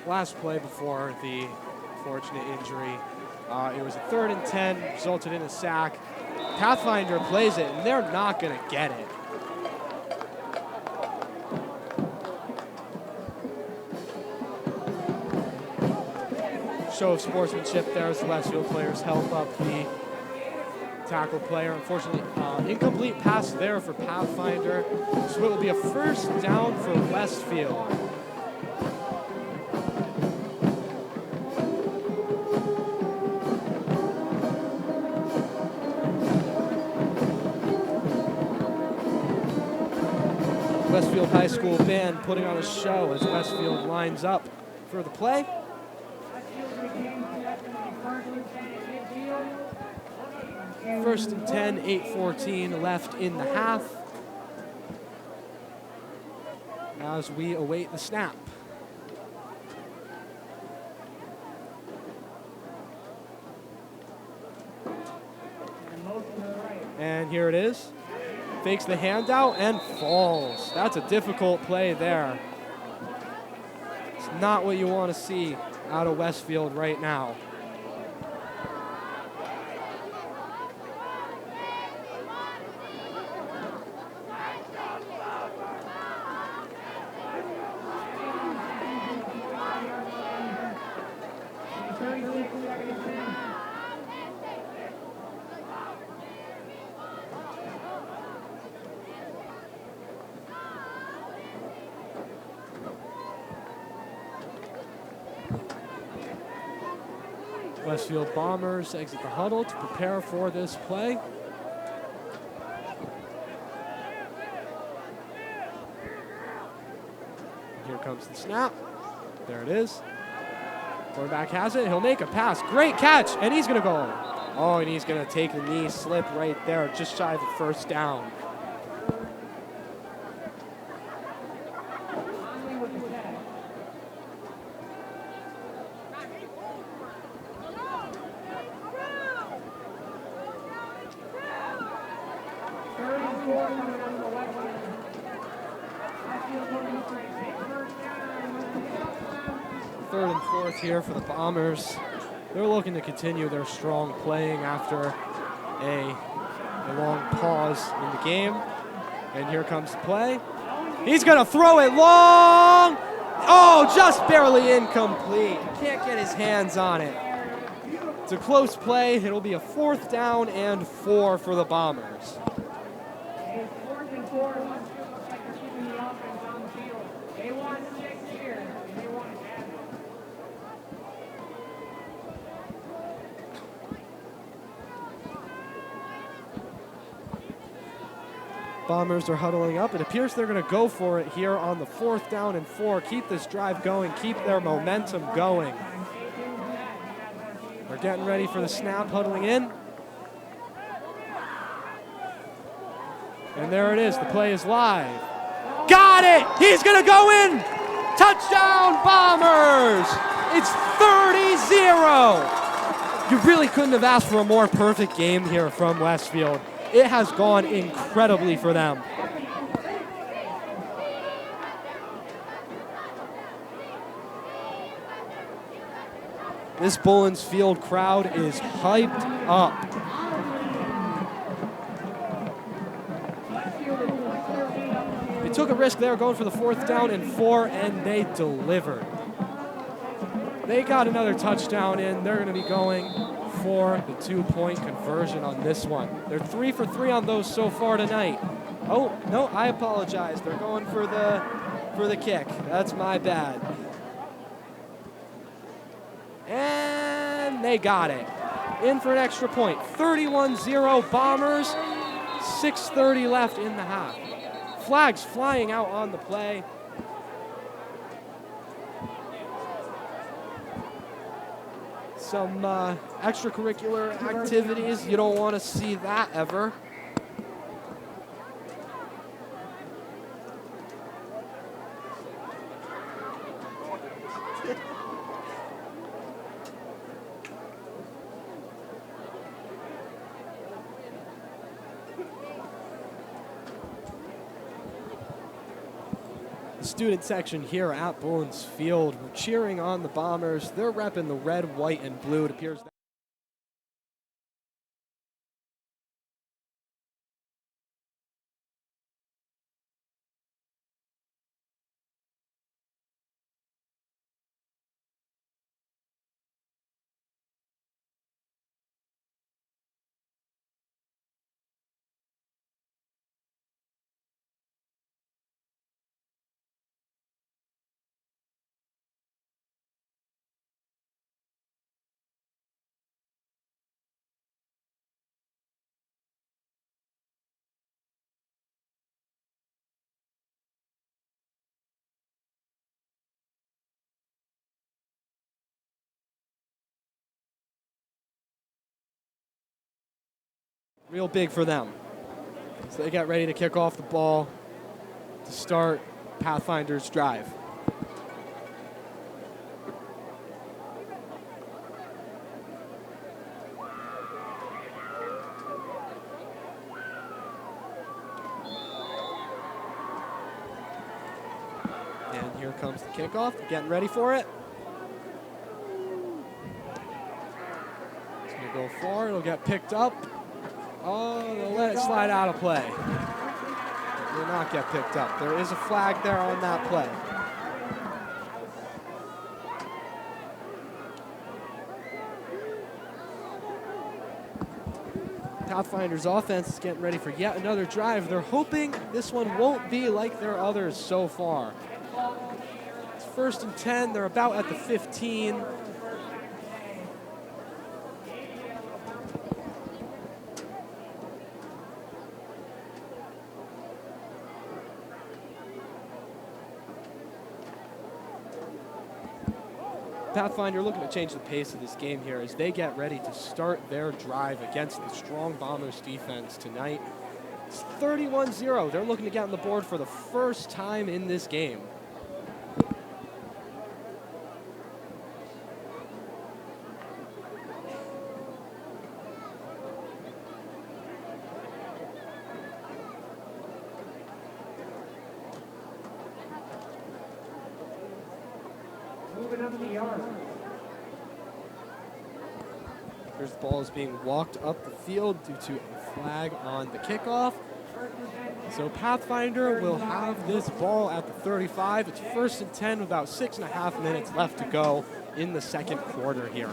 Last play before the fortunate injury, it was a 3rd and 10, resulted in a sack. Pathfinder plays it, and they're not going to get it. Show of sportsmanship there as the Westfield players help up the tackle player. Unfortunately, incomplete pass there for Pathfinder. So it will be a 1st down for Westfield. Westfield High School band putting on a show as Westfield lines up for the play. First and 10, 8:14 left in the half as we await the snap. And here it is. Fakes the handout and falls. That's a difficult play there. It's not what you want to see out of Westfield right now. Westfield Bombers exit the huddle to prepare for this play. Here comes the snap. There it is. Quarterback has it. He'll make a pass. Great catch. And he's going to go. Oh, and he's going to take the knee slip right there, just shy of the 1st down. Third and 4th here for the Bombers. They're looking to continue their strong playing after a long pause in the game. And here comes the play. He's going to throw it long. Oh, just barely incomplete. Can't get his hands on it. It's a close play. It'll be a 4th down and 4 for the Bombers. Bombers are huddling up. It appears they're going to go for it here on the 4th down and 4. Keep this drive going. Keep their momentum going. They're getting ready for the snap, huddling in. And there it is. The play is live. Got it! He's going to go in! Touchdown, Bombers! It's 30-0. You really couldn't have asked for a more perfect game here from Westfield. It has gone incredibly for them. This Bullens Field crowd is hyped up. They took a risk there going for the 4th down and 4, and they delivered. They got another touchdown in. They're going to be going for the 2-point conversion on this one. They're 3 for 3 on those so far tonight. Oh, no, I apologize. They're going for the kick. That's my bad. And they got it. In for an extra point. 31-0 Bombers. 6:30 left in the half. Flags flying out on the play. Some extracurricular activities. You don't want to see that ever. The student section here at Bullens Field cheering on the Bombers. They're repping the red, white, and blue. It appears that real big for them. So they get ready to kick off the ball to start Pathfinder's drive. And here comes the kickoff. They're getting ready for it. It's going to go far. It'll get picked up. Oh, they'll let it slide out of play. It will not get picked up. There is a flag there on that play. Pathfinder's offense is getting ready for yet another drive. They're hoping this one won't be like their others so far. It's 1st and 10. They're about at the 15. Pathfinder looking to change the pace of this game here as they get ready to start their drive against the strong Bombers defense tonight. It's 31-0. They're looking to get on the board for the first time in this game. Moving up the yard. Here's the ball is being walked up the field due to a flag on the kickoff. So Pathfinder will have this ball at the 35. It's 1st and 10 with about 6.5 minutes left to go in the second quarter here.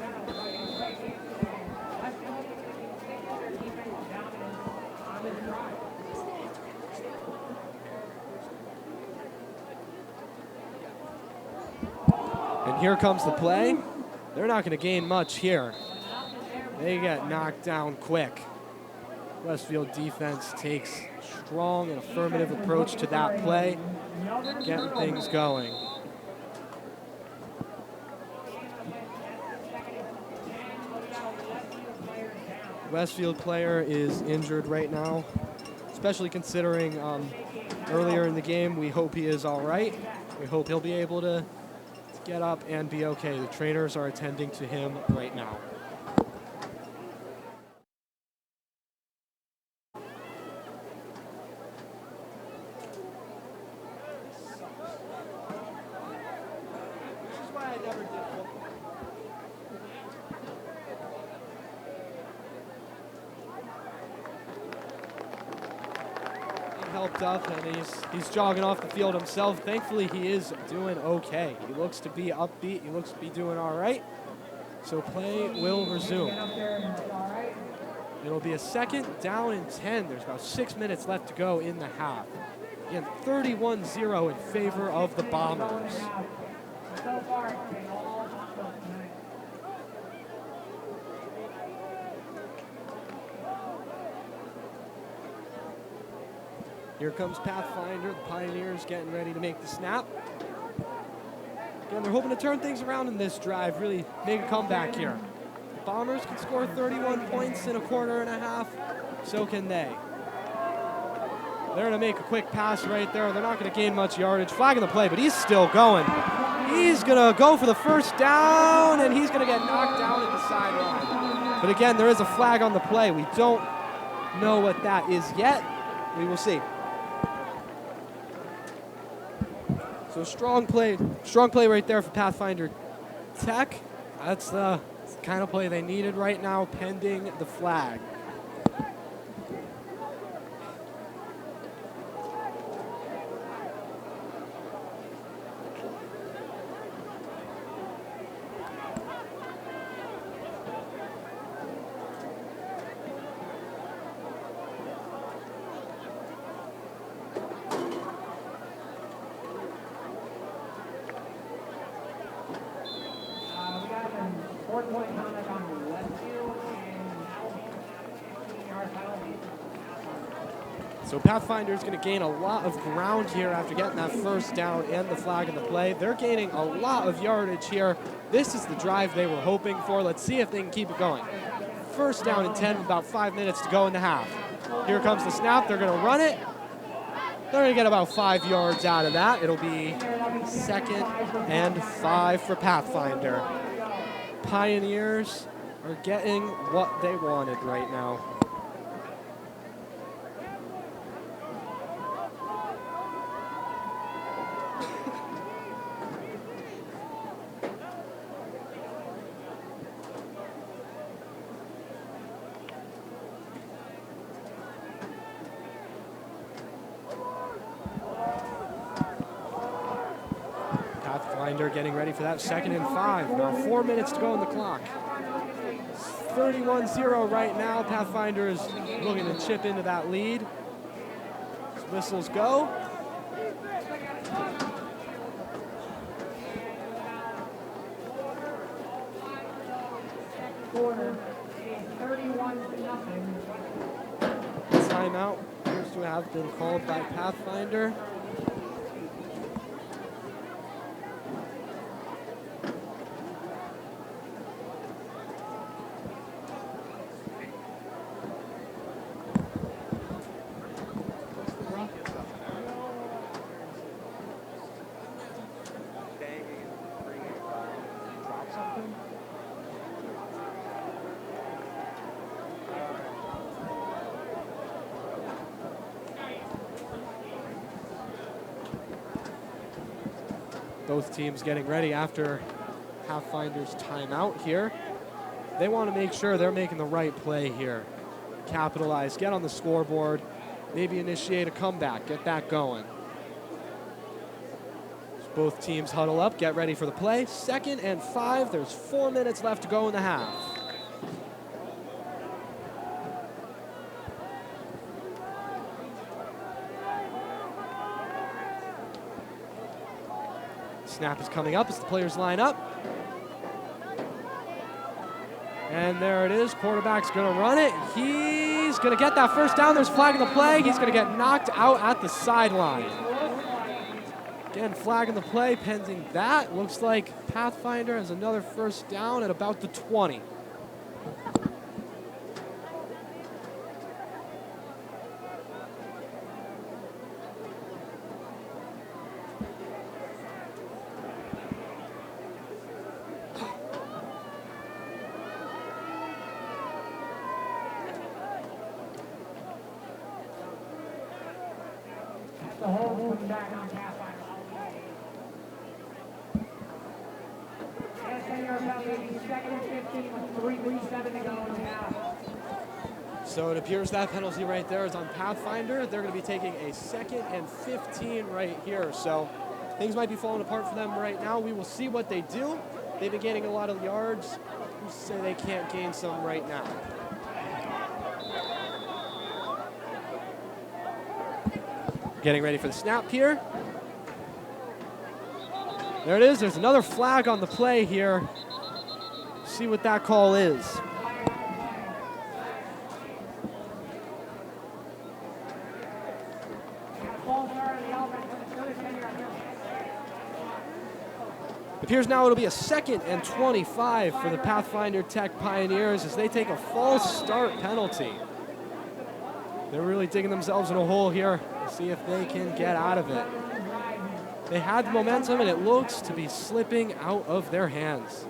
And here comes the play. They're not going to gain much here. They get knocked down quick. Westfield defense takes a strong and affirmative approach to that play, getting things going. Westfield player is injured right now, especially considering earlier in the game. We hope he is all right. We hope he'll be able to get up and be okay. The trainers are attending to him right now. Helped up, and he's jogging off the field himself. Thankfully, he is doing okay. He looks to be upbeat. He looks to be doing all right. So play will resume. It'll be a 2nd down and 10. There's about 6 minutes left to go in the half. Again, 31-0 in favor of the Bombers. So far, it's been all Bombers tonight. Here comes Pathfinder. The Pioneers getting ready to make the snap. Again, they're hoping to turn things around in this drive, really make a comeback here. The Bombers can score 31 points in a quarter and a half. So can they. They're going to make a quick pass right there. They're not going to gain much yardage. Flag in the play, but he's still going. He's going to go for the 1st down, and he's going to get knocked down at the sideline. But again, there is a flag on the play. We don't know what that is yet. We will see. So strong play right there for Pathfinder Tech. That's the kind of play they needed right now, pending the flag. We got an 4-point contact on Westfield, and that will be a 15-yard penalty. So Pathfinder's going to gain a lot of ground here after getting that first down and the flag in the play. They're gaining a lot of yardage here. This is the drive they were hoping for. Let's see if they can keep it going. First down and 10 with about 5 minutes to go in the half. Here comes the snap. They're going to run it. They're going to get about 5 yards out of that. It'll be 2nd and 5 for Pathfinder. Pioneers are getting what they wanted right now. Pathfinder getting ready for that 2nd and 5. Now 4 minutes to go on the clock. 31-0 right now. Pathfinder is looking to chip into that lead. As whistles go. Quarter is 31-0. Timeout appears to have been called by Pathfinder. Both teams getting ready after Pathfinder's timeout here. They want to make sure they're making the right play here. Capitalize, get on the scoreboard, maybe initiate a comeback, get that going. So both teams huddle up, get ready for the play. 2nd and 5, there's 4 minutes left to go in the half. Snap is coming up as the players line up. And there it is. Quarterback's going to run it. He's going to get that first down. There's a flag in the play. He's going to get knocked out at the sideline. Again, flag in the play. Pending that, looks like Pathfinder has another first down at about the 20. The hold coming back on Pathfinder. Yes, 10-yard penalty, 2nd and 15 with 3:37 to go in the half. So it appears that penalty right there is on Pathfinder. They're going to be taking a 2nd and 15 right here. So things might be falling apart for them right now. We will see what they do. They've been gaining a lot of yards. Who's to say they can't gain some right now? Getting ready for the snap here. There it is. There's another flag on the play here. See what that call is. Appears now it'll be a 2nd and 25 for the Pathfinder Tech Pioneers as they take a false start penalty. They're really digging themselves in a hole here. See if they can get out of it. They had the momentum, and it looks to be slipping out of their hands.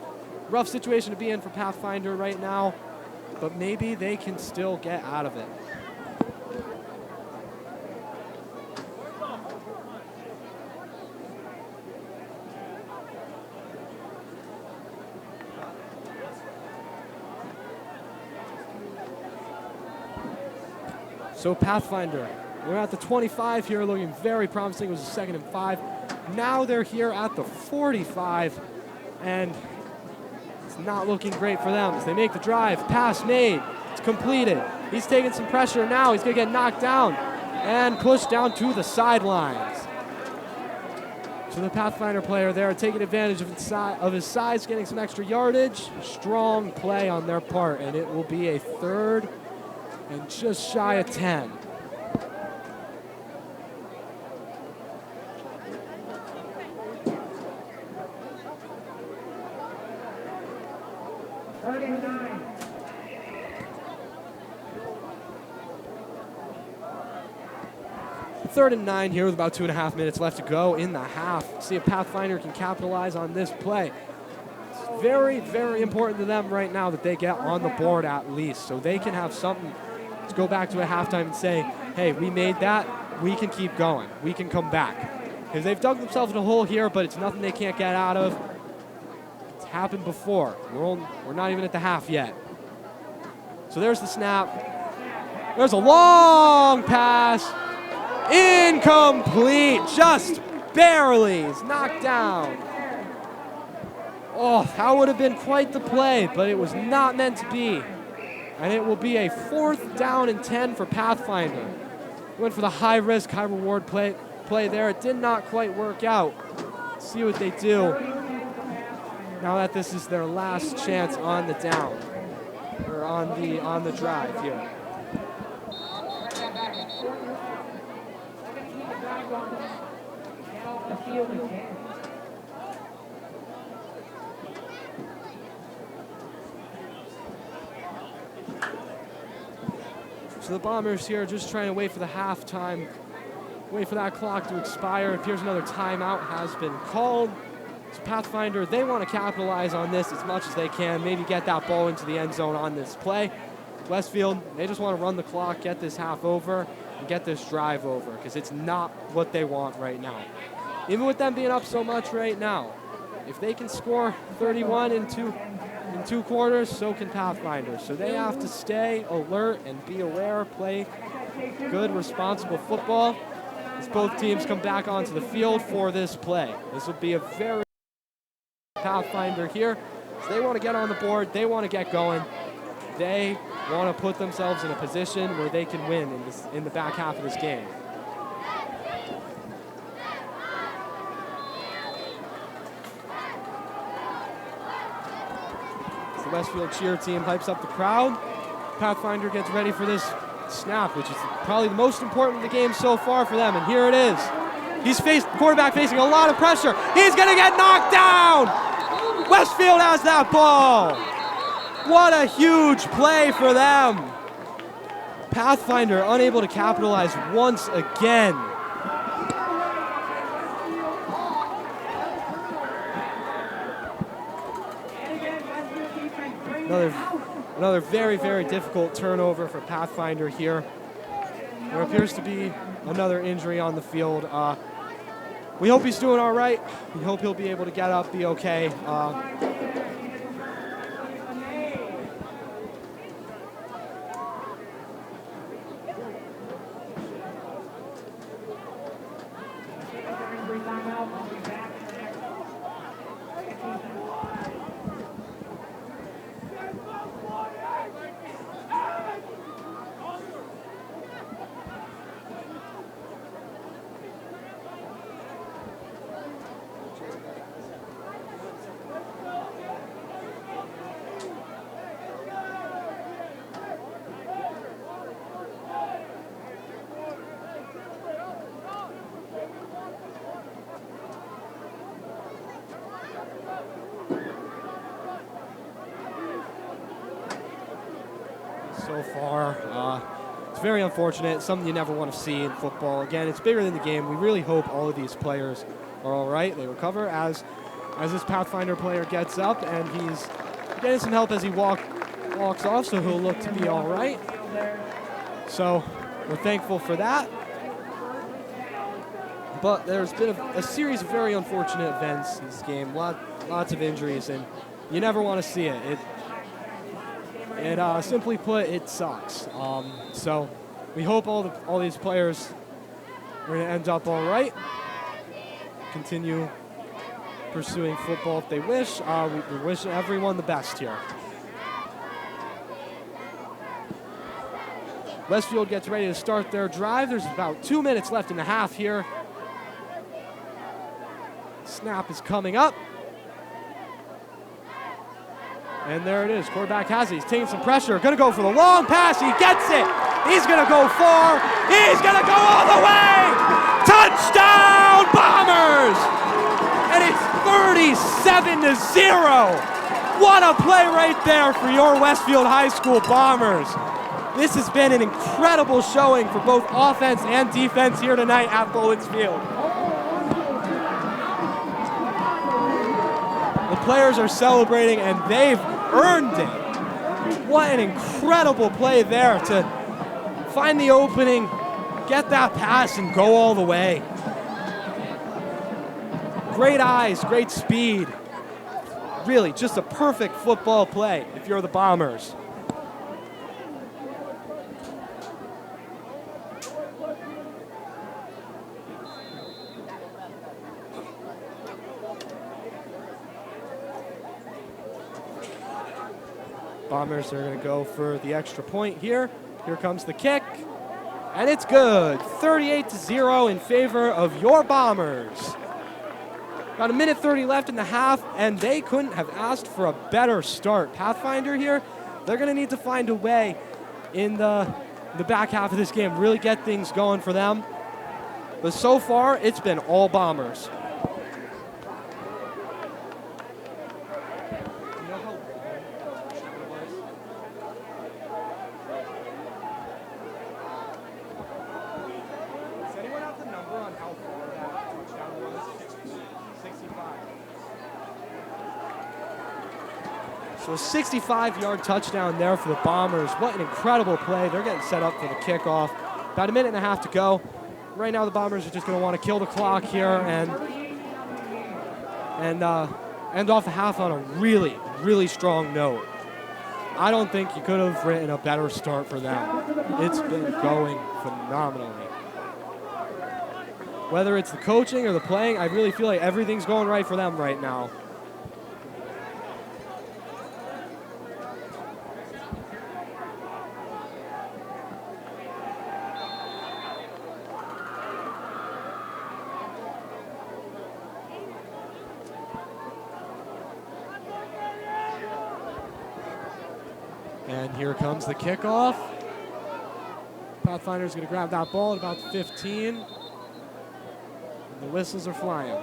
Rough situation to be in for Pathfinder right now, but maybe they can still get out of it. So Pathfinder, they're at the 25 here, looking very promising. It was a 2nd and 5. Now they're here at the 45, and it's not looking great for them as they make the drive. Pass made. It's completed. He's taking some pressure now. He's going to get knocked down and pushed down to the sidelines. So the Pathfinder player there taking advantage of his size, getting some extra yardage. Strong play on their part, and it will be a 3rd and just shy of 10. Third and 9. Third and 9 here with about 2.5 minutes left to go in the half. See if Pathfinder can capitalize on this play. It's very, very important to them right now that they get on the board at least, so they can have something to go back to at halftime and say, hey, we made that, we can keep going, we can come back. Because they've dug themselves in a hole here, but it's nothing they can't get out of. It's happened before. We're not even at the half yet. So there's the snap. There's a long pass. Incomplete, just barely. He's knocked down. Oh, that would have been quite the play, but it was not meant to be. And it will be a 4th down and 10 for Pathfinder. Went for the high risk, high reward play there. It did not quite work out. Let's see what they do now that this is their last chance on the down, or on the drive here. So the Bombers here just trying to wait for the halftime, wait for that clock to expire. It appears another timeout has been called. So Pathfinder, they want to capitalize on this as much as they can, maybe get that ball into the end zone on this play. Westfield, they just want to run the clock, get this half over, and get this drive over, because it's not what they want right now. Even with them being up so much right now, if they can score 31 in two quarters, so can Pathfinder. So they have to stay alert and be aware, play good, responsible football as both teams come back onto the field for this play. This will be a very Pathfinder here. So they want to get on the board. They want to get going. They want to put themselves in a position where they can win in the back half of this game. So the Westfield cheer team hypes up the crowd. Pathfinder gets ready for this snap, which is probably the most important of the game so far for them. And here it is. Quarterback facing a lot of pressure. He's going to get knocked down. Westfield has that ball. What a huge play for them. Pathfinder unable to capitalize once again. Another very, very difficult turnover for Pathfinder here. There appears to be another injury on the field. We hope he's doing all right. We hope he'll be able to get up, be okay. So far, it's very unfortunate. Something you never want to see in football. Again, it's bigger than the game. We really hope all of these players are all right. They recover as this Pathfinder player gets up, and he's getting some help as he walks off, so he'll look to be all right. So we're thankful for that. But there's been a series of very unfortunate events in this game. Lots of injuries, and you never want to see it. Simply put, it sucks. So We hope all these players are going to end up all right. Continue pursuing football if they wish. We wish everyone the best here. Westfield gets ready to start their drive. There's about 2 minutes left in the half here. Snap is coming up. And there it is. Quarterback has it. He's taking some pressure. Going to go for the long pass. He gets it. He's going to go far. He's going to go all the way. Touchdown, Bombers! And it's 37-0. What a play right there for your Westfield High School Bombers. This has been an incredible showing for both offense and defense here tonight at Bullens Field. The players are celebrating, and they've earned it. What an incredible play there to find the opening, get that pass, and go all the way. Great eyes, great speed. Really, just a perfect football play if you're the Bombers. Bombers are going to go for the extra point here. Here comes the kick, and it's good. 38-0 in favor of your Bombers. About a minute 30 left in the half, and they couldn't have asked for a better start. Pathfinder here, they're going to need to find a way in the back half of this game, really get things going for them. But so far, it's been all Bombers. So a 65-yard touchdown there for the Bombers. What an incredible play. They're getting set up for the kickoff. About a minute and a half to go. Right now the Bombers are just going to want to kill the clock here and end off the half on a really, really strong note. I don't think you could have written a better start for them. It's been going phenomenally. Whether it's the coaching or the playing, I really feel like everything's going right for them right now. And here comes the kickoff. Pathfinder's going to grab that ball at about the 15. And the whistles are flying.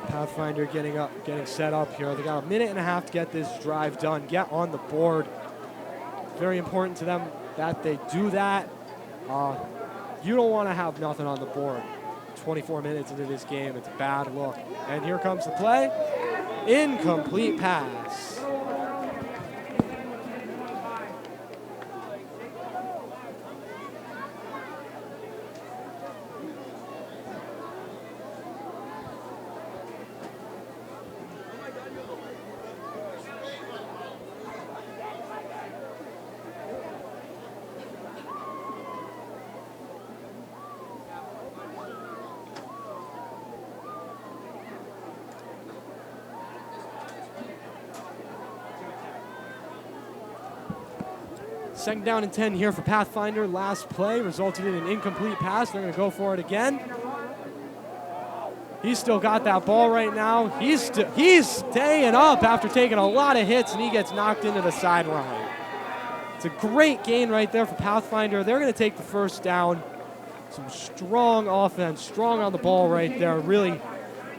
Pathfinder getting set up here. They got a minute and a half to get this drive done, get on the board. Very important to them that they do that. You don't want to have nothing on the board 24 minutes into this game. It's a bad look. And here comes the play. Incomplete pass. Second down and 10 here for Pathfinder. Last play resulted in an incomplete pass. They're going to go for it again. He's still got that ball right now. He's staying up after taking a lot of hits, and he gets knocked into the sideline. It's a great gain right there for Pathfinder. They're going to take the first down. Some strong offense, strong on the ball right there. Really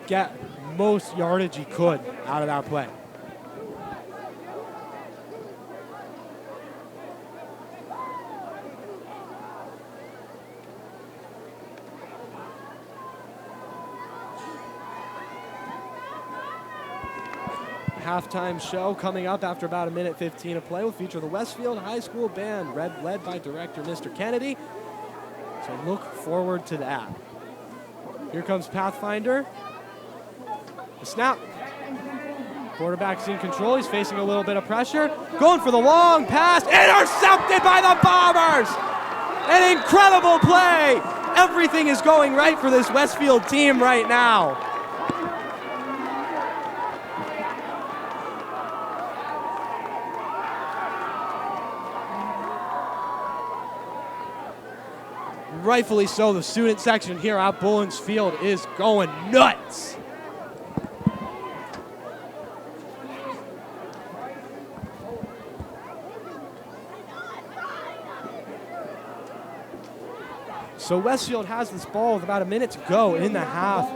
get most yardage he could out of that play. halftime show coming up after about 1:15 of play will feature the Westfield High School Band, led by director Mr. Kennedy. So look forward to that. Here comes Pathfinder. The snap. Quarterback's in control. He's facing a little bit of pressure. Going for the long pass. Intercepted by the Bombers! An incredible play! Everything is going right for this Westfield team right now. Rightfully so, the student section here at Bullens Field is going nuts. So Westfield has this ball with about a minute to go in the half.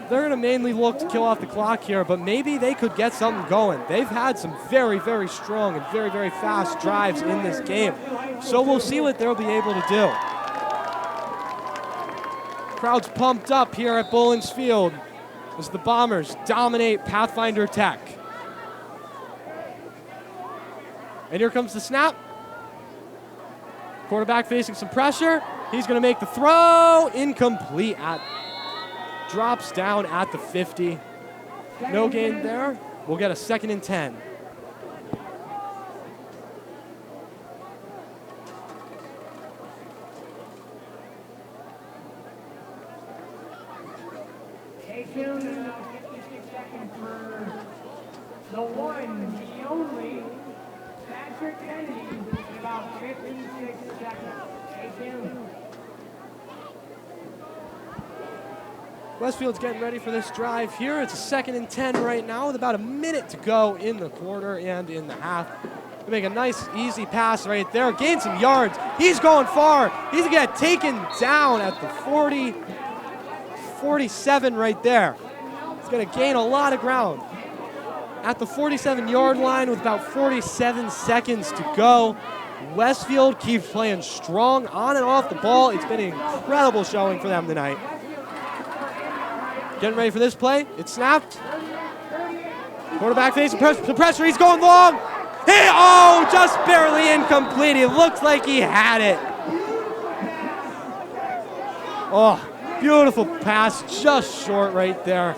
They're going to mainly look to kill off the clock here, but maybe they could get something going. They've had some very, very strong and very, very fast drives in this game. So we'll see what they'll be able to do. Crowd's pumped up here at Bullens Field as the Bombers dominate Pathfinder Tech. And here comes the snap. Quarterback facing some pressure. He's going to make the throw. Incomplete. Drops down at the 50. No gain there. We'll get a 2nd and 10. Stay tuned in about 56 seconds for the one, the only, Patrick Kennedy in about 56 seconds. Stay tuned. Westfield's getting ready for this drive here. It's a 2nd and 10 right now with about a minute to go in the quarter and in the half. They make a nice, easy pass right there. Gain some yards. He's going far. He's going to get taken down at the 40, 47 right there. He's going to gain a lot of ground. At the 47-yard line with about 47 seconds to go. Westfield keeps playing strong on and off the ball. It's been an incredible showing for them tonight. Getting ready for this play. It's snapped. Quarterback facing the pressure. He's going long. Just barely incomplete. It looks like he had it. Oh, beautiful pass. Just short right there.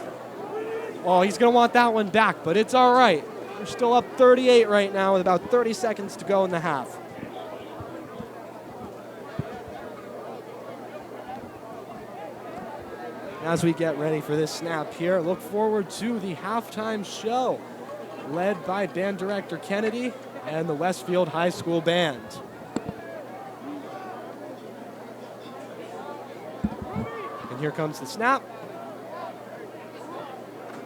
Oh, he's going to want that one back, but it's all right. We're still up 38 right now with about 30 seconds to go in the half. As we get ready for this snap here, look forward to the halftime show led by band director Kennedy and the Westfield High School Band. And here comes the snap.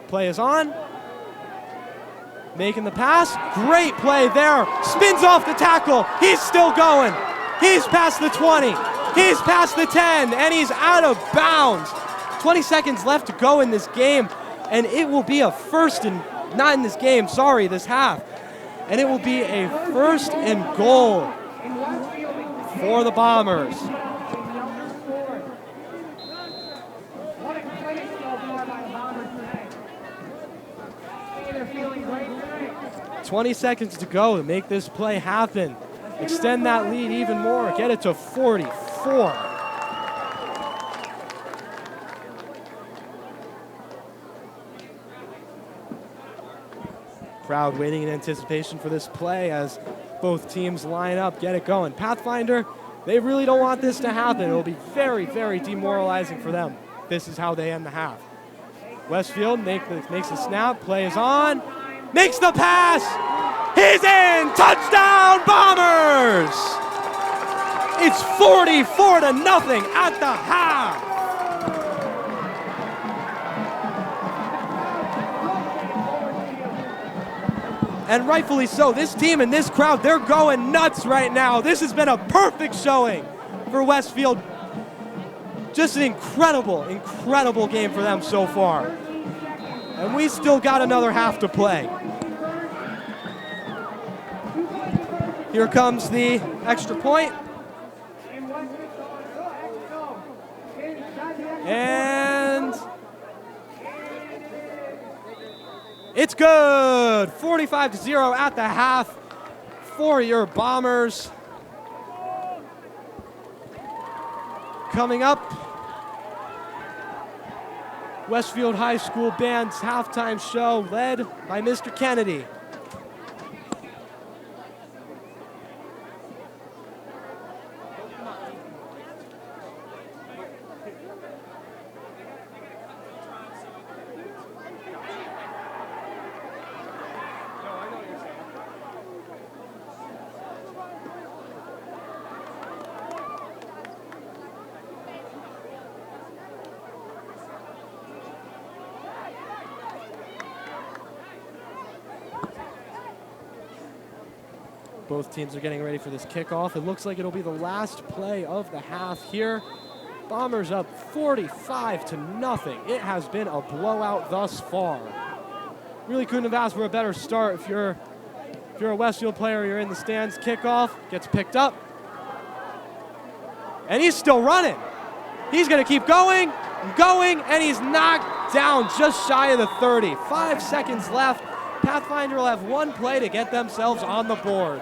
Play is on. Making the pass. Great play there. Spins off the tackle. He's still going. He's past the 20. He's past the 10, and he's out of bounds. 20 seconds left to go in this game, and it will be a first and, not in this game, sorry, this half. And it will be a 1st and goal for the Bombers. What a great so far by the Bombers tonight. They're feeling great tonight. 20 seconds to go to make this play happen. Extend that lead even more. Get it to 44. Crowd waiting in anticipation for this play as both teams line up, get it going. Pathfinder, they really don't want this to happen. It'll be very, very demoralizing for them. This is how they end the half. Westfield makes the snap, play is on, makes the pass. He's in, touchdown Bombers! It's 44-0 at the half. And rightfully so. This team and this crowd, they're going nuts right now. This has been a perfect showing for Westfield. Just an incredible, incredible game for them so far. And we still got another half to play. Here comes the extra point. And It's good. 45-0 at the half for your Bombers. Coming up, Westfield High School Band's halftime show led by Mr. Kennedy. Both teams are getting ready for this kickoff. It looks like it'll be the last play of the half here. Bombers up 45-0. It has been a blowout thus far. Really couldn't have asked for a better start. If you're a Westfield player, you're in the stands. Kickoff gets picked up. And he's still running. He's going to keep going, and he's knocked down just shy of the 30. 5 seconds left. Pathfinder will have one play to get themselves on the board.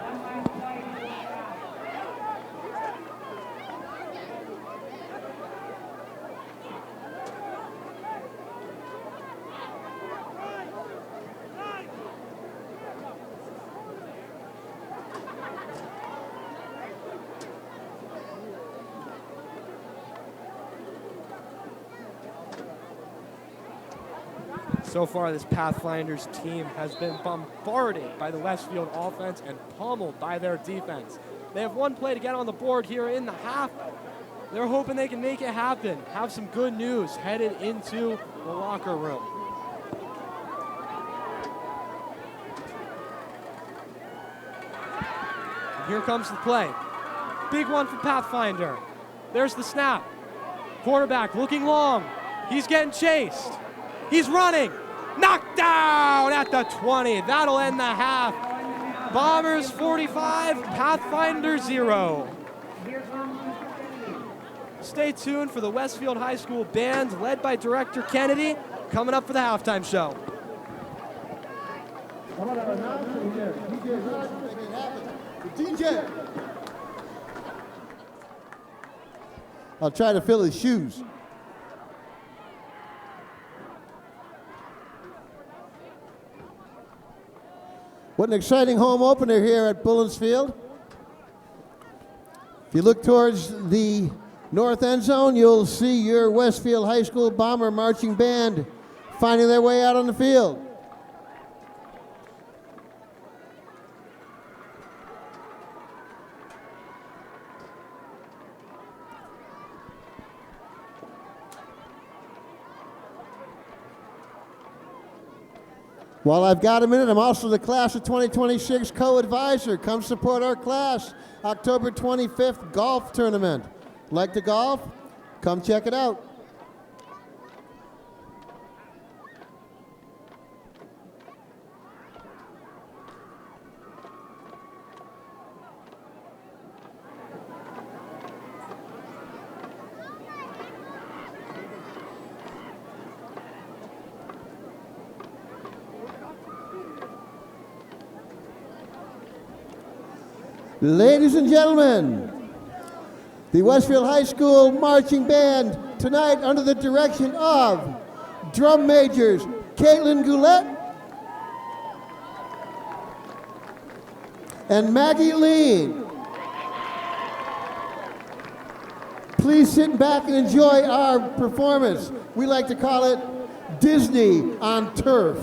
So far, this Pathfinders team has been bombarded by the Westfield offense and pummeled by their defense. They have one play to get on the board here in the half. They're hoping they can make it happen, have some good news headed into the locker room. And here comes the play. Big one for Pathfinder. There's the snap. Quarterback looking long. He's getting chased. He's running. Knocked down at the 20. That'll end the half. Bombers 45, Pathfinder 0. Stay tuned for the Westfield High School Band, led by Director Kennedy, coming up for the halftime show. I want to announce here. DJ Rogers, make it happen. The DJ. I'll try to fill his shoes. What an exciting home opener here at Bullens Field. If you look towards the north end zone, you'll see your Westfield High School Bomber Marching Band finding their way out on the field. While I've got a minute, I'm also the class of 2026 co-advisor. Come support our class. October 25th golf tournament. Like to golf? Come check it out. Ladies and gentlemen, the Westfield High School Marching Band tonight under the direction of drum majors Caitlin Goulet and Maggie Lean. Please sit back and enjoy our performance. We like to call it Disney on Turf.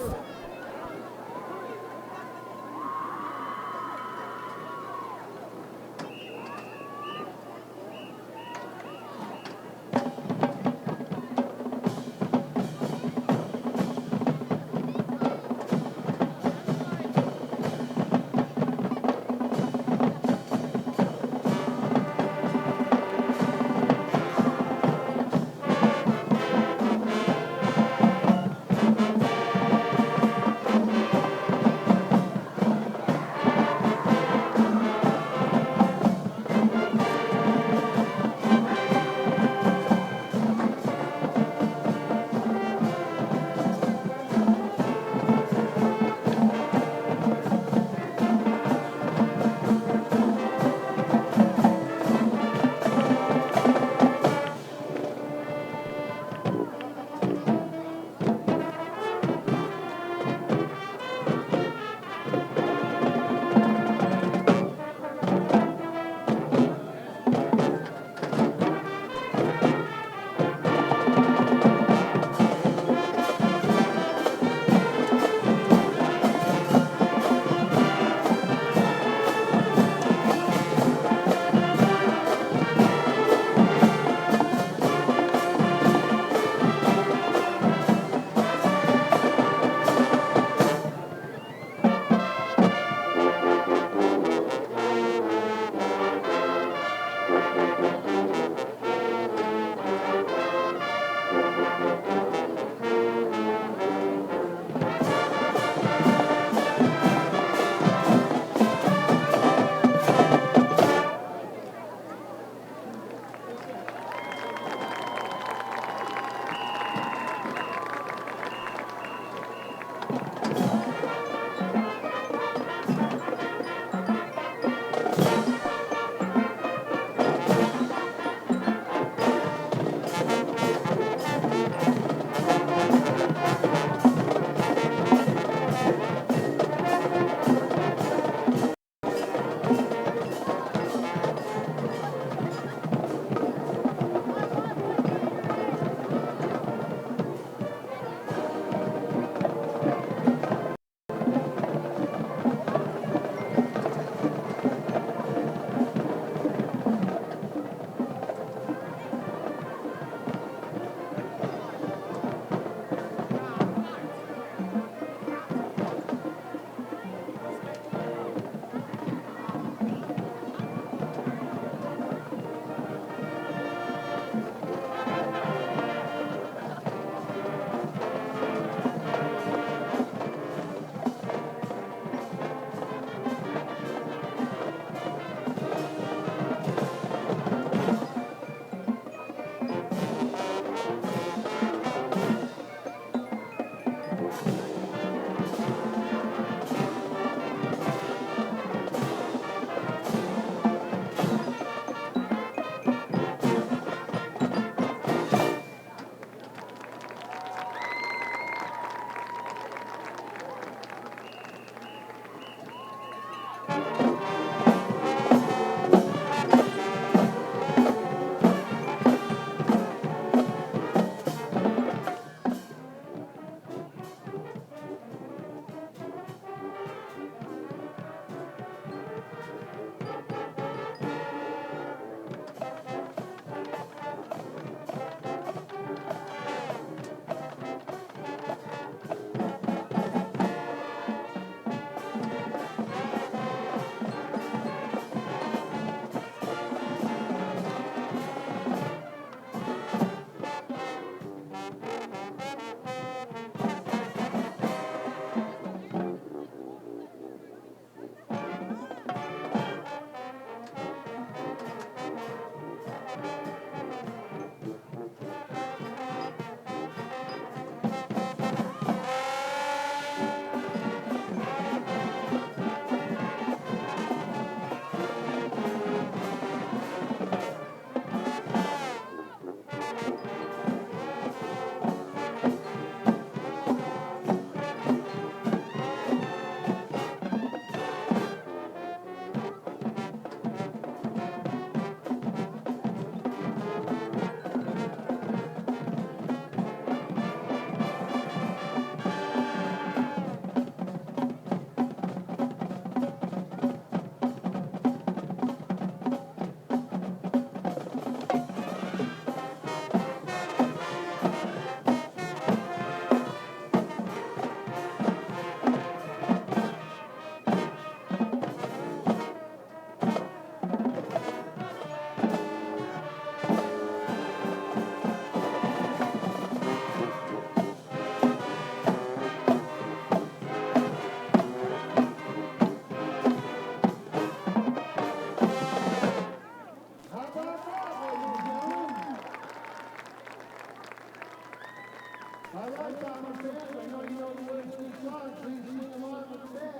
All right, Bomber fans, I know you know the words to the song. Please sing along with the band.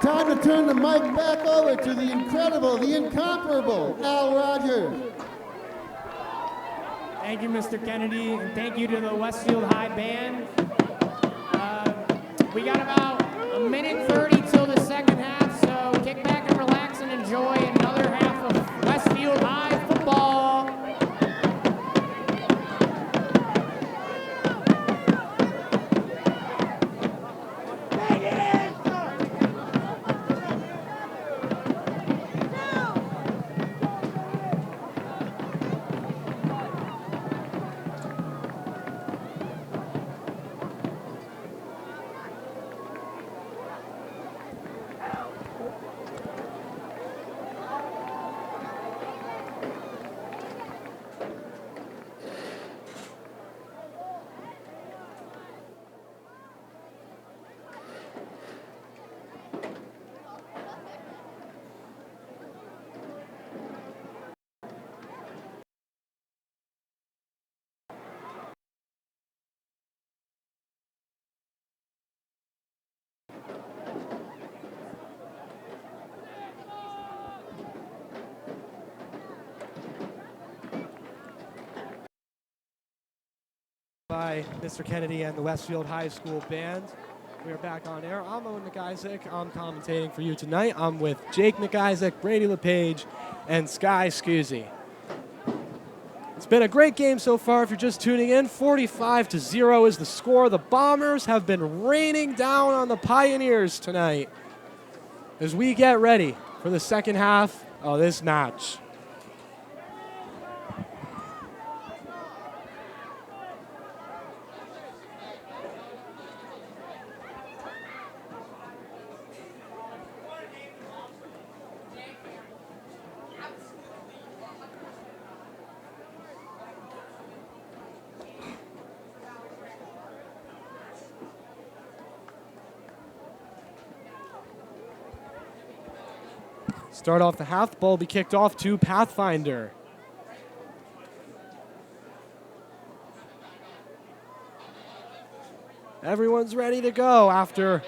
Time to turn the mic back over to the incredible, the incomparable Al Rogers. Thank you, Mr. Kennedy, and thank you to the Westfield High Band. We got about a minute 30 till the second half, so kick back and relax and enjoy another half of Westfield High football. By Mr. Kennedy and the Westfield High School Band. We are back on air. I'm Owen McIsaac. I'm commentating for you tonight. I'm with Jake McIsaac, Brady LePage, and Sky Scusi. It's been a great game so far if you're just tuning in. 45-0 is the score. The Bombers have been raining down on the Pioneers tonight as we get ready for the second half of this match. Start off the half, the ball will be kicked off to Pathfinder. Everyone's ready to go after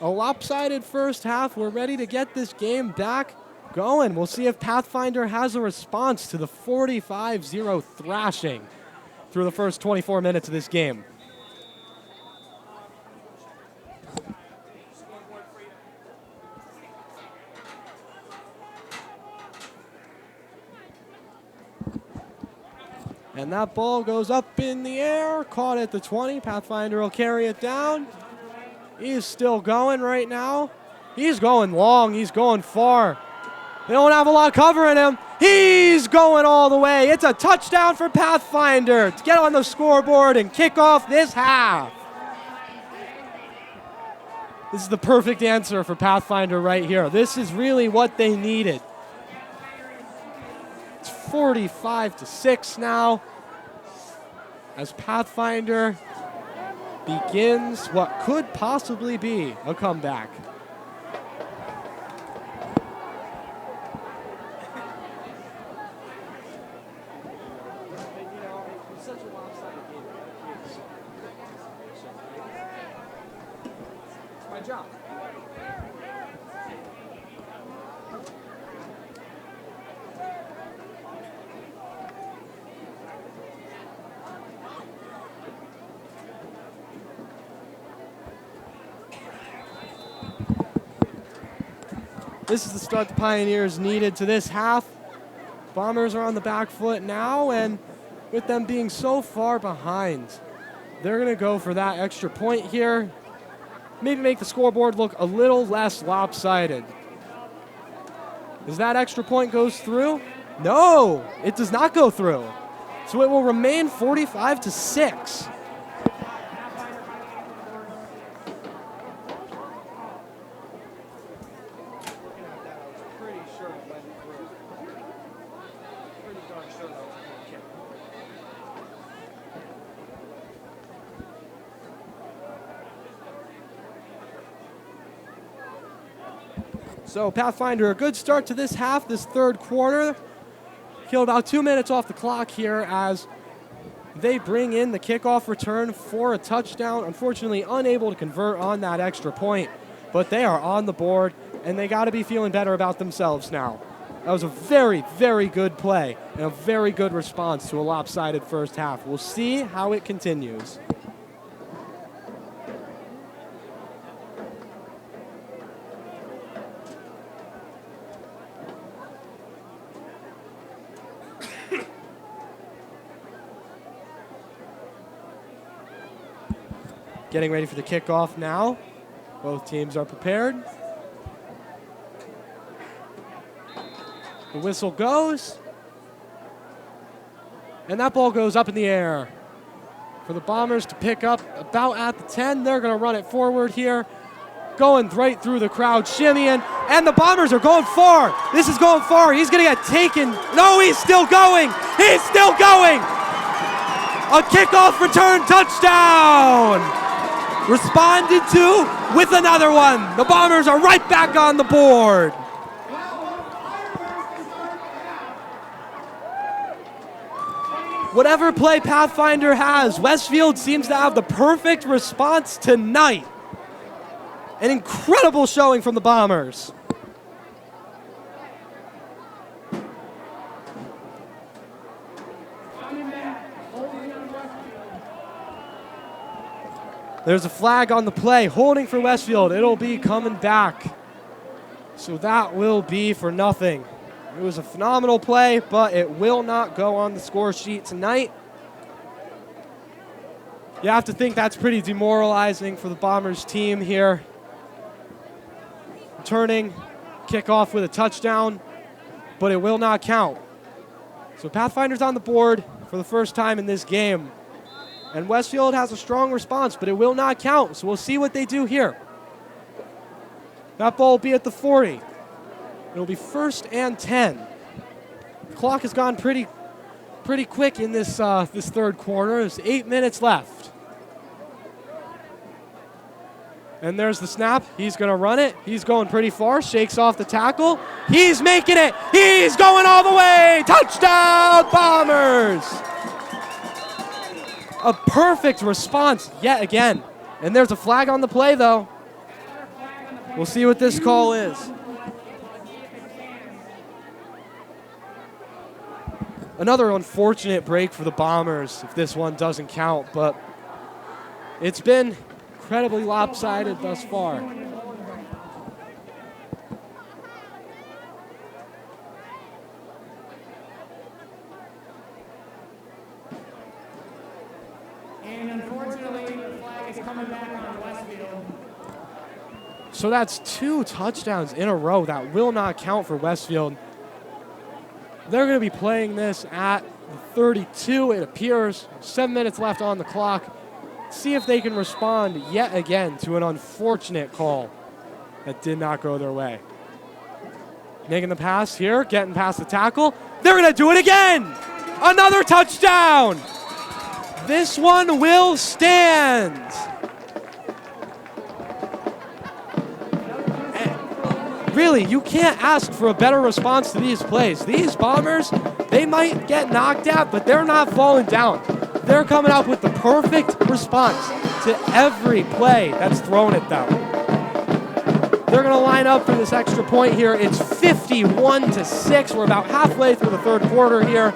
a lopsided first half. We're ready to get this game back going. We'll see if Pathfinder has a response to the 45-0 thrashing through the first 24 minutes of this game. And that ball goes up in the air, caught at the 20. Pathfinder will carry it down. He's still going right now. He's going long, he's going far. They don't have a lot covering him. He's going all the way. It's a touchdown for Pathfinder to get on the scoreboard and kick off this half. This is the perfect answer for Pathfinder right here. This is really what they needed. It's 45-6 now as Pathfinder begins what could possibly be a comeback. It's my job. This is the start the Pioneers needed to this half. Bombers are on the back foot now, and with them being so far behind, they're going to go for that extra point here. Maybe make the scoreboard look a little less lopsided. As that extra point goes through? No, it does not go through. So it will remain 45-6. So Pathfinder, a good start to this half, this third quarter. Kill about 2 minutes off the clock here as they bring in the kickoff return for a touchdown. Unfortunately, unable to convert on that extra point, but they are on the board, and they got to be feeling better about themselves now. That was a very, very good play and a very good response to a lopsided first half. We'll see how it continues. Getting ready for the kickoff now. Both teams are prepared. The whistle goes. And that ball goes up in the air for the Bombers to pick up about at the 10. They're going to run it forward here. Going right through the crowd, shimmying. And the Bombers are going far. This is going far. He's going to get taken. No, he's still going. He's still going. A kickoff return touchdown. Responded to with another one. The Bombers are right back on the board. Whatever play Pathfinder has, Westfield seems to have the perfect response tonight. An incredible showing from the Bombers. There's a flag on the play, holding for Westfield. It'll be coming back. So that will be for nothing. It was a phenomenal play, but it will not go on the score sheet tonight. You have to think that's pretty demoralizing for the Bombers team here. Returning kickoff with a touchdown, but it will not count. So Pathfinder's on the board for the first time in this game. And Westfield has a strong response, but it will not count. So we'll see what they do here. That ball will be at the 40. It'll be 1st and 10. The clock has gone pretty quick in this third quarter. There's 8 minutes left. And there's the snap. He's going to run it. He's going pretty far. Shakes off the tackle. He's making it. He's going all the way. Touchdown, Bombers! A perfect response yet again. And there's a flag on the play, though. We'll see what this call is. Another unfortunate break for the Bombers if this one doesn't count, but it's been incredibly lopsided thus far. And unfortunately, the flag is coming back on Westfield. So that's 2 touchdowns in a row that will not count for Westfield. They're going to be playing this at 32, it appears. 7 minutes left on the clock. See if they can respond yet again to an unfortunate call that did not go their way. Making the pass here, getting past the tackle. They're going to do it again. Another touchdown. This one will stand. Really, you can't ask for a better response to these plays. These Bombers, they might get knocked out, but they're not falling down. They're coming up with the perfect response to every play that's thrown at them. They're going to line up for this extra point here. It's 51-6. We're about halfway through the third quarter here.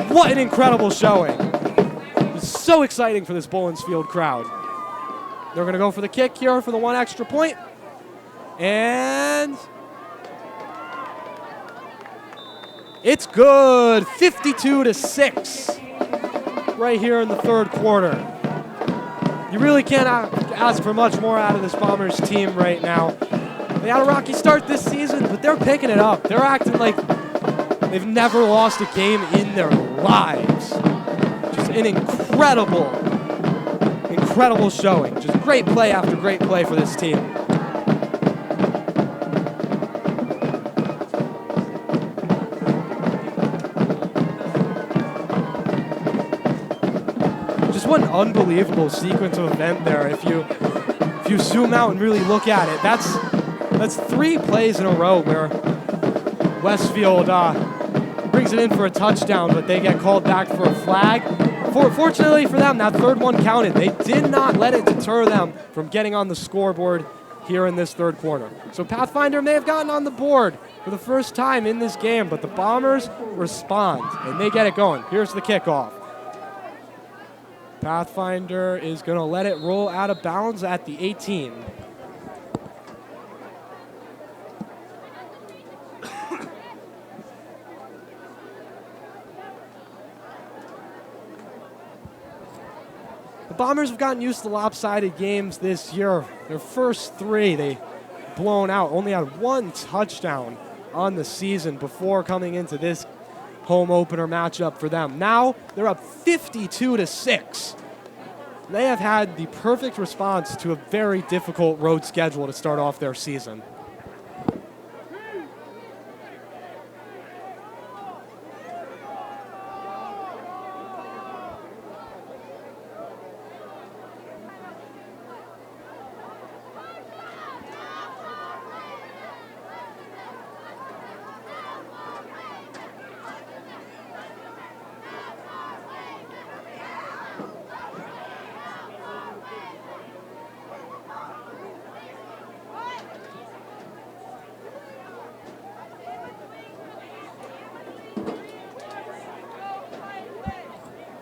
What an incredible showing. It's so exciting for this Bullens Field crowd. They're going to go for the kick here for the 1 extra point. And It's good, 52-6 right here in the third quarter. You really can't ask for much more out of this Bombers team right now. They had a rocky start this season, but they're picking it up. They're acting like they've never lost a game in their lives. Just an incredible showing. Just great play after great play for this team. Just what an unbelievable sequence of event there. If you zoom out and really look at it, that's 3 plays in a row where Westfield brings it in for a touchdown, but they get called back for a flag. Fortunately for them, that third one counted. They did not let it deter them from getting on the scoreboard here in this third quarter. So Pathfinder may have gotten on the board for the first time in this game, but the Bombers respond, and they get it going. Here's the kickoff. Pathfinder is going to let it roll out of bounds at the 18. The Bombers have gotten used to lopsided games this year. Their first 3, they blown out. Only had 1 touchdown on the season before coming into this home opener matchup for them. Now they're up 52-6. They have had the perfect response to a very difficult road schedule to start off their season.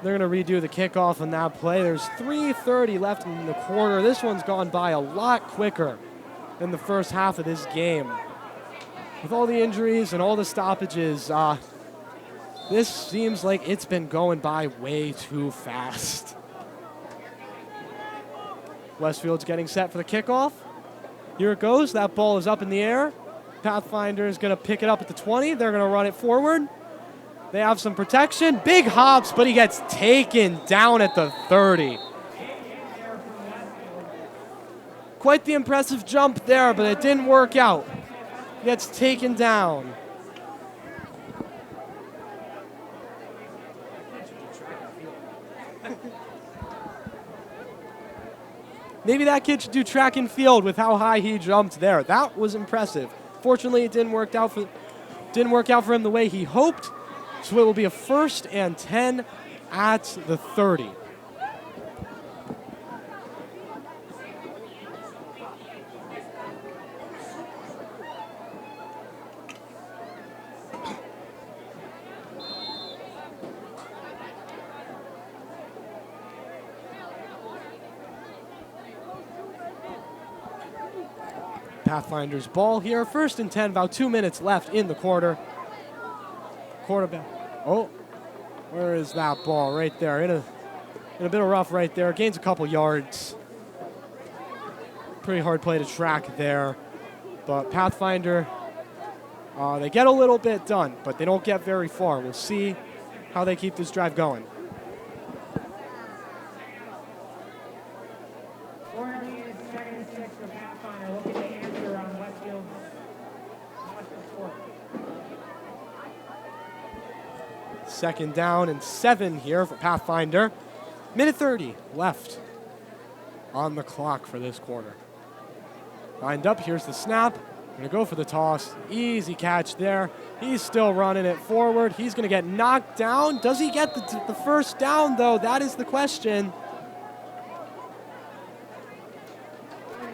They're going to redo the kickoff on that play. There's 3:30 left in the quarter. This one's gone by a lot quicker than the first half of this game. With all the injuries and all the stoppages, this seems like it's been going by way too fast. Westfield's getting set for the kickoff. Here it goes. That ball is up in the air. Pathfinder is going to pick it up at the 20. They're going to run it forward. They have some protection. Big hops, but he gets taken down at the 30. Quite the impressive jump there, but it didn't work out. He gets taken down. Maybe that kid should do track and field with how high he jumped there. That was impressive. Fortunately, it didn't work out for him the way he hoped. So it will be a 1st and 10 at the 30. Pathfinder's ball here. 1st and 10, about 2 minutes left in the quarter. Quarterback. Oh, where is that ball? Right there. In a bit of rough right there. Gains a couple yards. Pretty hard play to track there. But Pathfinder, they get a little bit done, but they don't get very far. We'll see how they keep this drive going. Second down and 7 here for Pathfinder. Minute 30 left on the clock for this quarter. Lined up, here's the snap. Gonna go for the toss. Easy catch there. He's still running it forward. He's gonna get knocked down. Does he get the first down though? That is the question.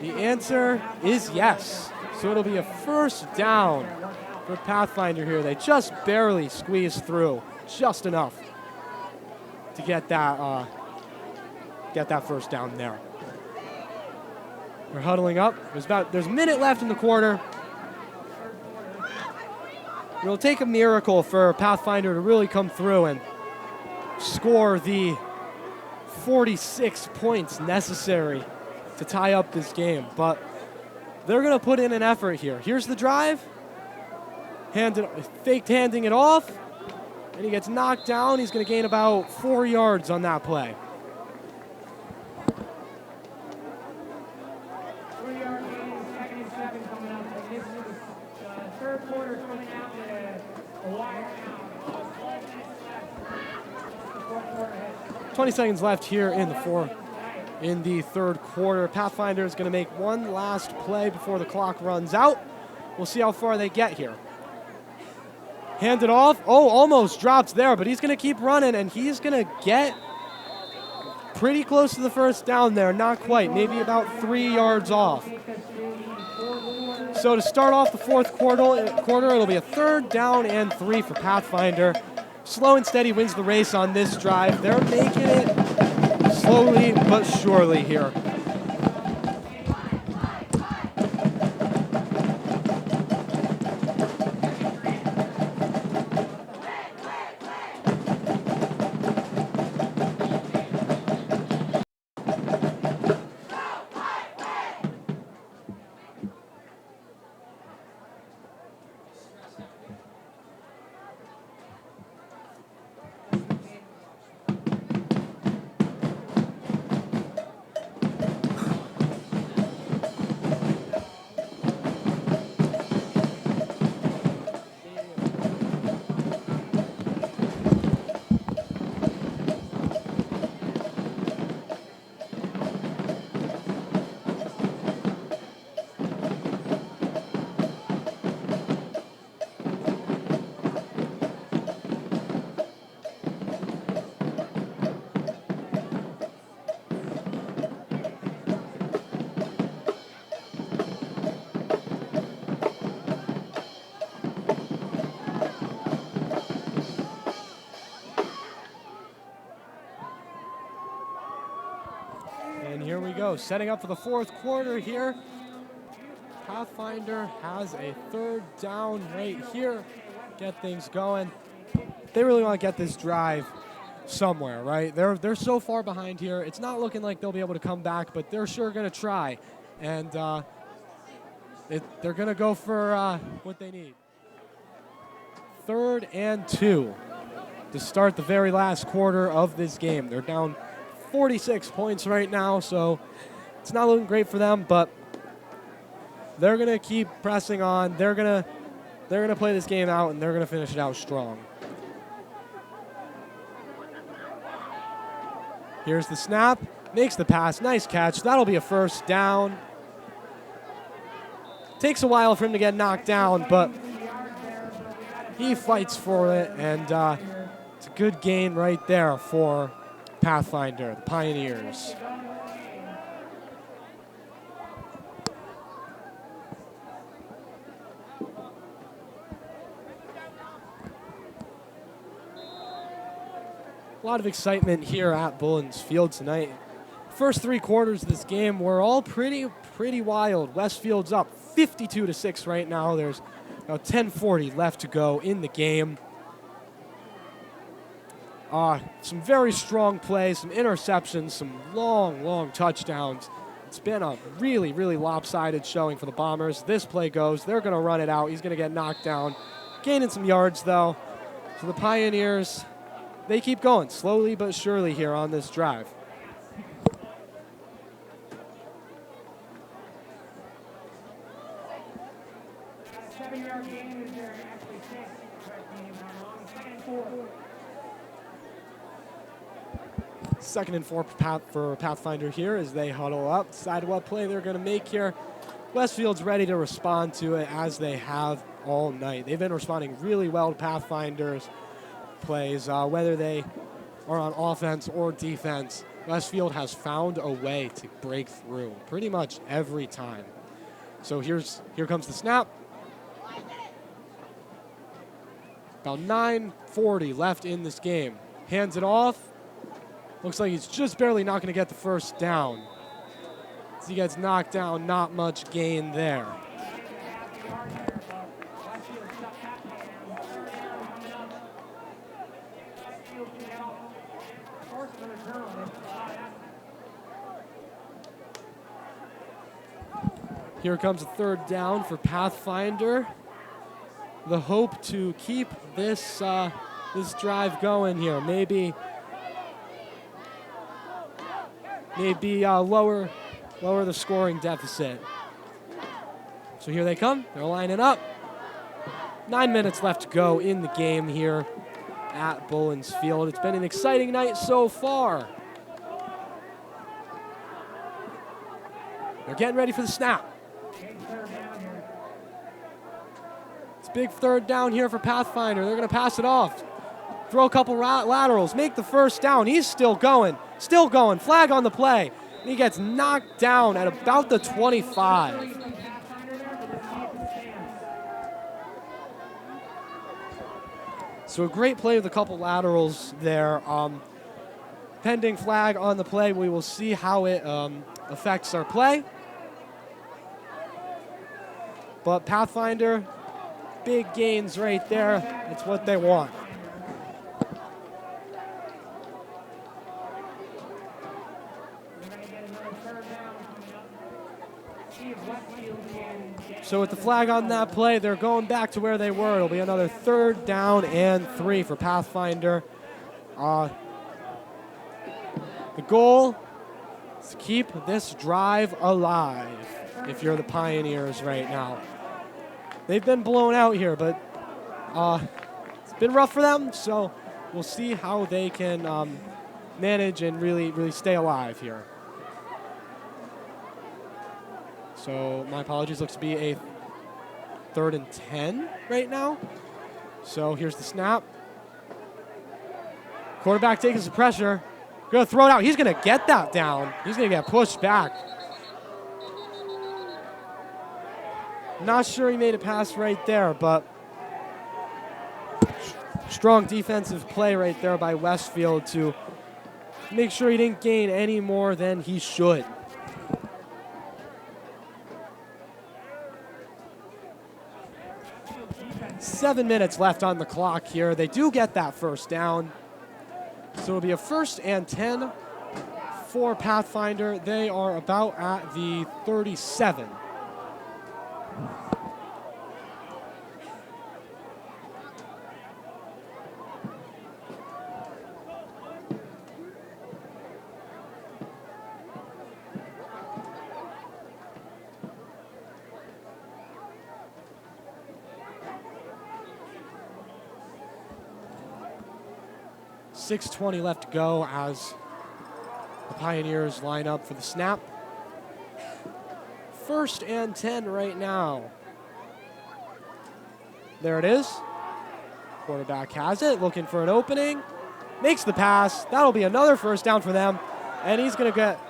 The answer is yes. So it'll be a 1st down for Pathfinder here. They just barely squeezed through. Just enough to get that 1st down there. We're huddling up. There's a minute left in the quarter. It'll take a miracle for Pathfinder to really come through and score the 46 points necessary to tie up this game. But they're going to put in an effort here. Here's the drive. Faked handing it off. And he gets knocked down. He's going to gain about 4 yards on that play. 3 yard gain, 2nd and 7 coming up. And this is the third quarter coming out with a wire now. 12 minutes left. The fourth quarter hits. 20 seconds left here in the third quarter. Pathfinder is going to make one last play before the clock runs out. We'll see how far they get here. Hand it off. Oh, almost dropped there, but he's going to keep running, and he's going to get pretty close to the first down there. Not quite, maybe about 3 yards off. So to start off the fourth quarter, it'll be a 3rd down and 3 for Pathfinder. Slow and steady wins the race on this drive. They're making it slowly but surely here. And here we go, setting up for the fourth quarter here. Pathfinder has a 3rd down right here. Get things going. They really want to get this drive somewhere, right? They're so far behind here. It's not looking like they'll be able to come back, but they're sure going to try. And they're going to go for what they need. 3rd and 2 to start the very last quarter of this game. They're down 46 points right now, so it's not looking great for them, but they're going to keep pressing on. They're going to play this game out, and they're going to finish it out strong. Here's the snap. Makes the pass. Nice catch. That'll be a 1st down. Takes a while for him to get knocked down, but he fights for it, and it's a good gain right there for Pathfinder, the Pioneers. A lot of excitement here at Bullens Field tonight. First 3 quarters of this game were all pretty wild. Westfield's up 52-6 right now. There's about 10:40 left to go in the game. Some very strong plays, some interceptions, some long touchdowns. It's been a really lopsided showing for the Bombers. This play goes. They're going to run it out. He's going to get knocked down. Gaining some yards, though. So the Pioneers, they keep going slowly but surely here on this drive. Seven-yard gain is there actually 6. On 2nd and 4. 2nd and 4 for Pathfinder here as they huddle up. Decide what play they're going to make here. Westfield's ready to respond to it as they have all night. They've been responding really well to Pathfinder's plays, whether they are on offense or defense. Westfield has found a way to break through pretty much every time. So here comes the snap. About 9:40 left in this game. Hands it off. Looks like he's just barely not going to get the 1st down. As he gets knocked down, not much gain there. Here comes a third down for Pathfinder. The hope to keep this this drive going here. Maybe lower the scoring deficit. So here they come. They're lining up. 9 minutes left to go in the game here at Bullens Field. It's been an exciting night so far. They're getting ready for the snap. It's a big third down here for Pathfinder. They're going to pass it off. Throw a couple laterals. Make the first down. He's still going. Still going. Flag on the play. And he gets knocked down at about the 25. So a great play with a couple laterals there. Pending flag on the play. We will see how it affects our play. But Pathfinder, big gains right there. It's what they want. So with the flag on that play, they're going back to where they were. It'll be another 3rd down and 3 for Pathfinder. The goal is to keep this drive alive if you're the Pioneers right now. They've been blown out here, but it's been rough for them, so we'll see how they can manage and really stay alive here. So my apologies, looks to be a 3rd and 10 right now. So here's the snap. Quarterback taking some pressure. Gonna throw it out. He's gonna get that down. He's gonna get pushed back. Not sure he made a pass right there, but strong defensive play right there by Westfield to make sure he didn't gain any more than he should. Seven minutes left on the clock here. They do get that first down. So it'll be a 1st and 10 for Pathfinder. They are about at the 37. .620 left to go as the Pioneers line up for the snap. 1st and 10 right now. There it is. Quarterback has it, looking for an opening. Makes the pass. That'll be another first down for them. And he's going to get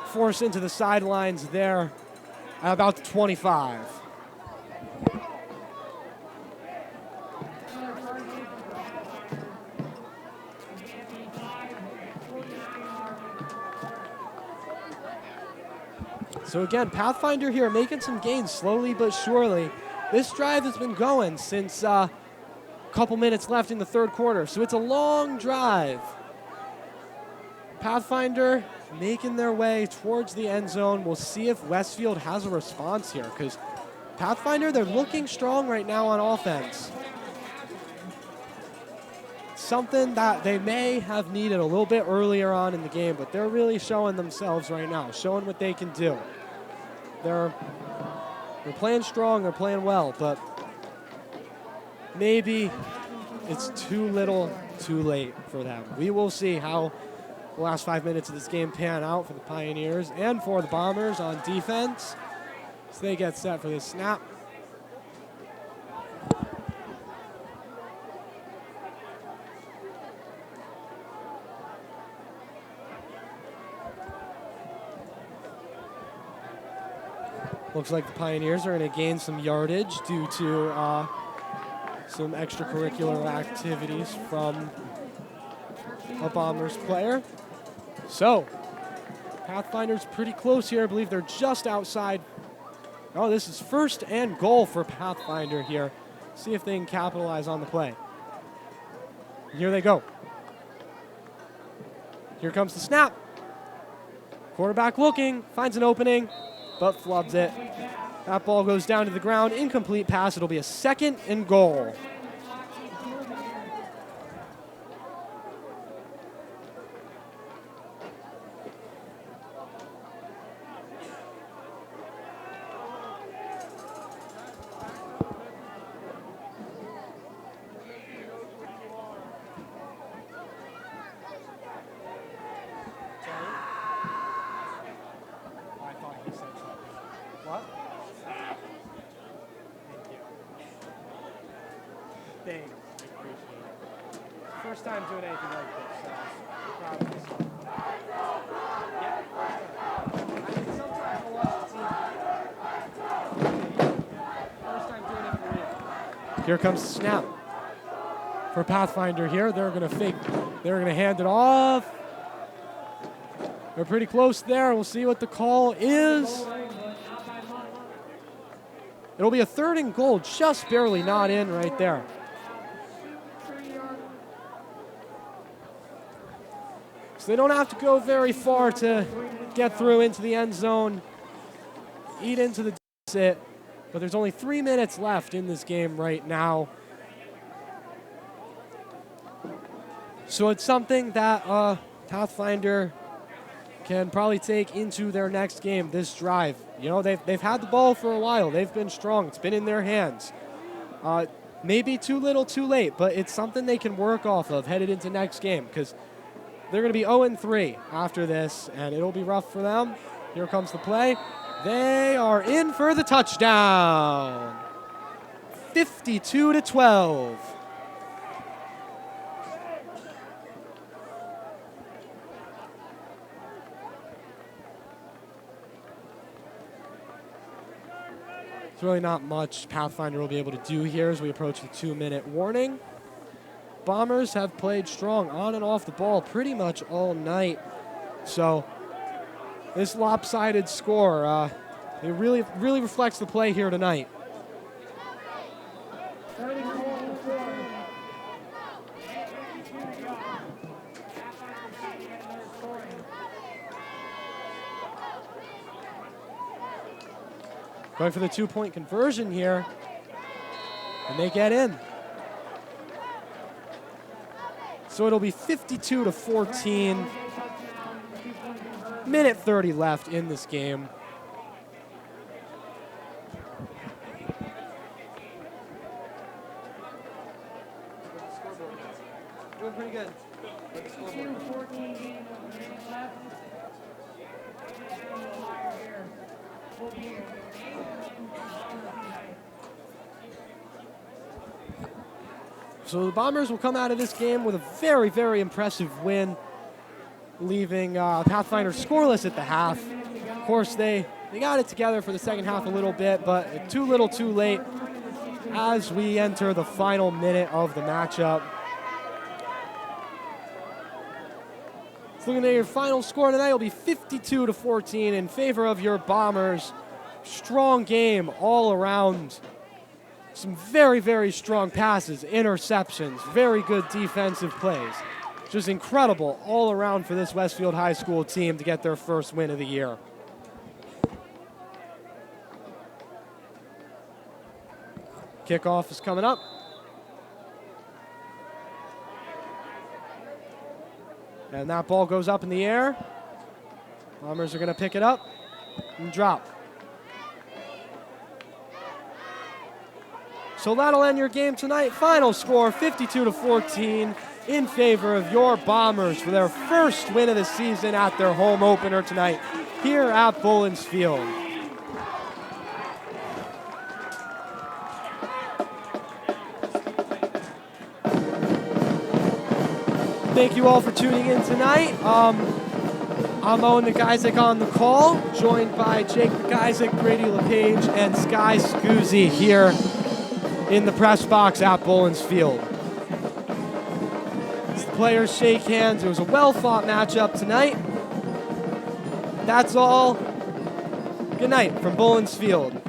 forced into the sidelines there at about the 25. So again, Pathfinder here making some gains slowly but surely. This drive has been going since a couple minutes left in the 3rd quarter, so it's a long drive. Pathfinder making their way towards the end zone. We'll see if Westfield has a response here, because Pathfinder, they're looking strong right now on offense. Something that they may have needed a little bit earlier on in the game, but they're really showing themselves right now, showing what they can do. They're playing strong, they're playing well, but maybe it's too little, too late for them. We will see how the last 5 minutes of this game pan out for the Pioneers and for the Bombers on defense. So they get set for this snap. Looks like the Pioneers are going to gain some yardage due to some extracurricular activities from a Bombers player. So, Pathfinder's pretty close here. I believe they're just outside. Oh, this is 1st and goal for Pathfinder here. See if they can capitalize on the play. Here they go. Here comes the snap. Quarterback looking, finds an opening. but flubs it. That ball goes down to the ground. Incomplete pass. It'll be a 2nd and goal. What? Thank you. Appreciate it. First time doing anything like this, so I'm proud of myself. Yeah, first time. I mean, sometimes I'll watch the TV. First time doing it for real. Here comes the snap for Pathfinder here. They're going to fake. They're going to hand it off. They're pretty close there. We'll see what the call is. It'll be a 3rd and goal, just barely not in right there. So they don't have to go very far to get through into the end zone, eat into the deficit, but there's only 3 minutes left in this game right now. So it's something that Pathfinder can probably take into their next game, this drive. You know, they've had the ball for a while. They've been strong. It's been in their hands. Maybe too little, too late, but it's something they can work off of headed into next game because they're going to be 0-3 after this, and it'll be rough for them. Here comes the play. They are in for the touchdown. 52-12. There's really not much Pathfinder will be able to do here as we approach the 2-minute warning. Bombers have played strong on and off the ball pretty much all night. So this lopsided score, it really reflects the play here tonight. Going for the 2-point conversion here, and they get in. So it'll be 52-14. Minute 30 left in this game. Doing pretty good. 2:14 minutes left. So the Bombers will come out of this game with a very, very impressive win, leaving Pathfinder scoreless at the half. Of course, they got it together for the second half a little bit, but too little, too late as we enter the final minute of the matchup. So looking at your final score tonight, will be 52-14 in favor of your Bombers. Strong game all around. Some very, very strong passes, interceptions, very good defensive plays. Just incredible all around for this Westfield High School team to get their first win of the year. Kickoff is coming up. And that ball goes up in the air. Bombers are going to pick it up and drop. So that'll end your game tonight. Final score, 52-14 in favor of your Bombers for their first win of the season at their home opener tonight here at Bullens Field. Thank you all for tuning in tonight. I'm Owen McIsaac on the call, joined by Jake McIsaac, Brady LePage, and Sky Scuzzi here in the press box at Bullens Field. As the players shake hands, it was a well-fought matchup tonight. That's all. Good night from Bullens Field.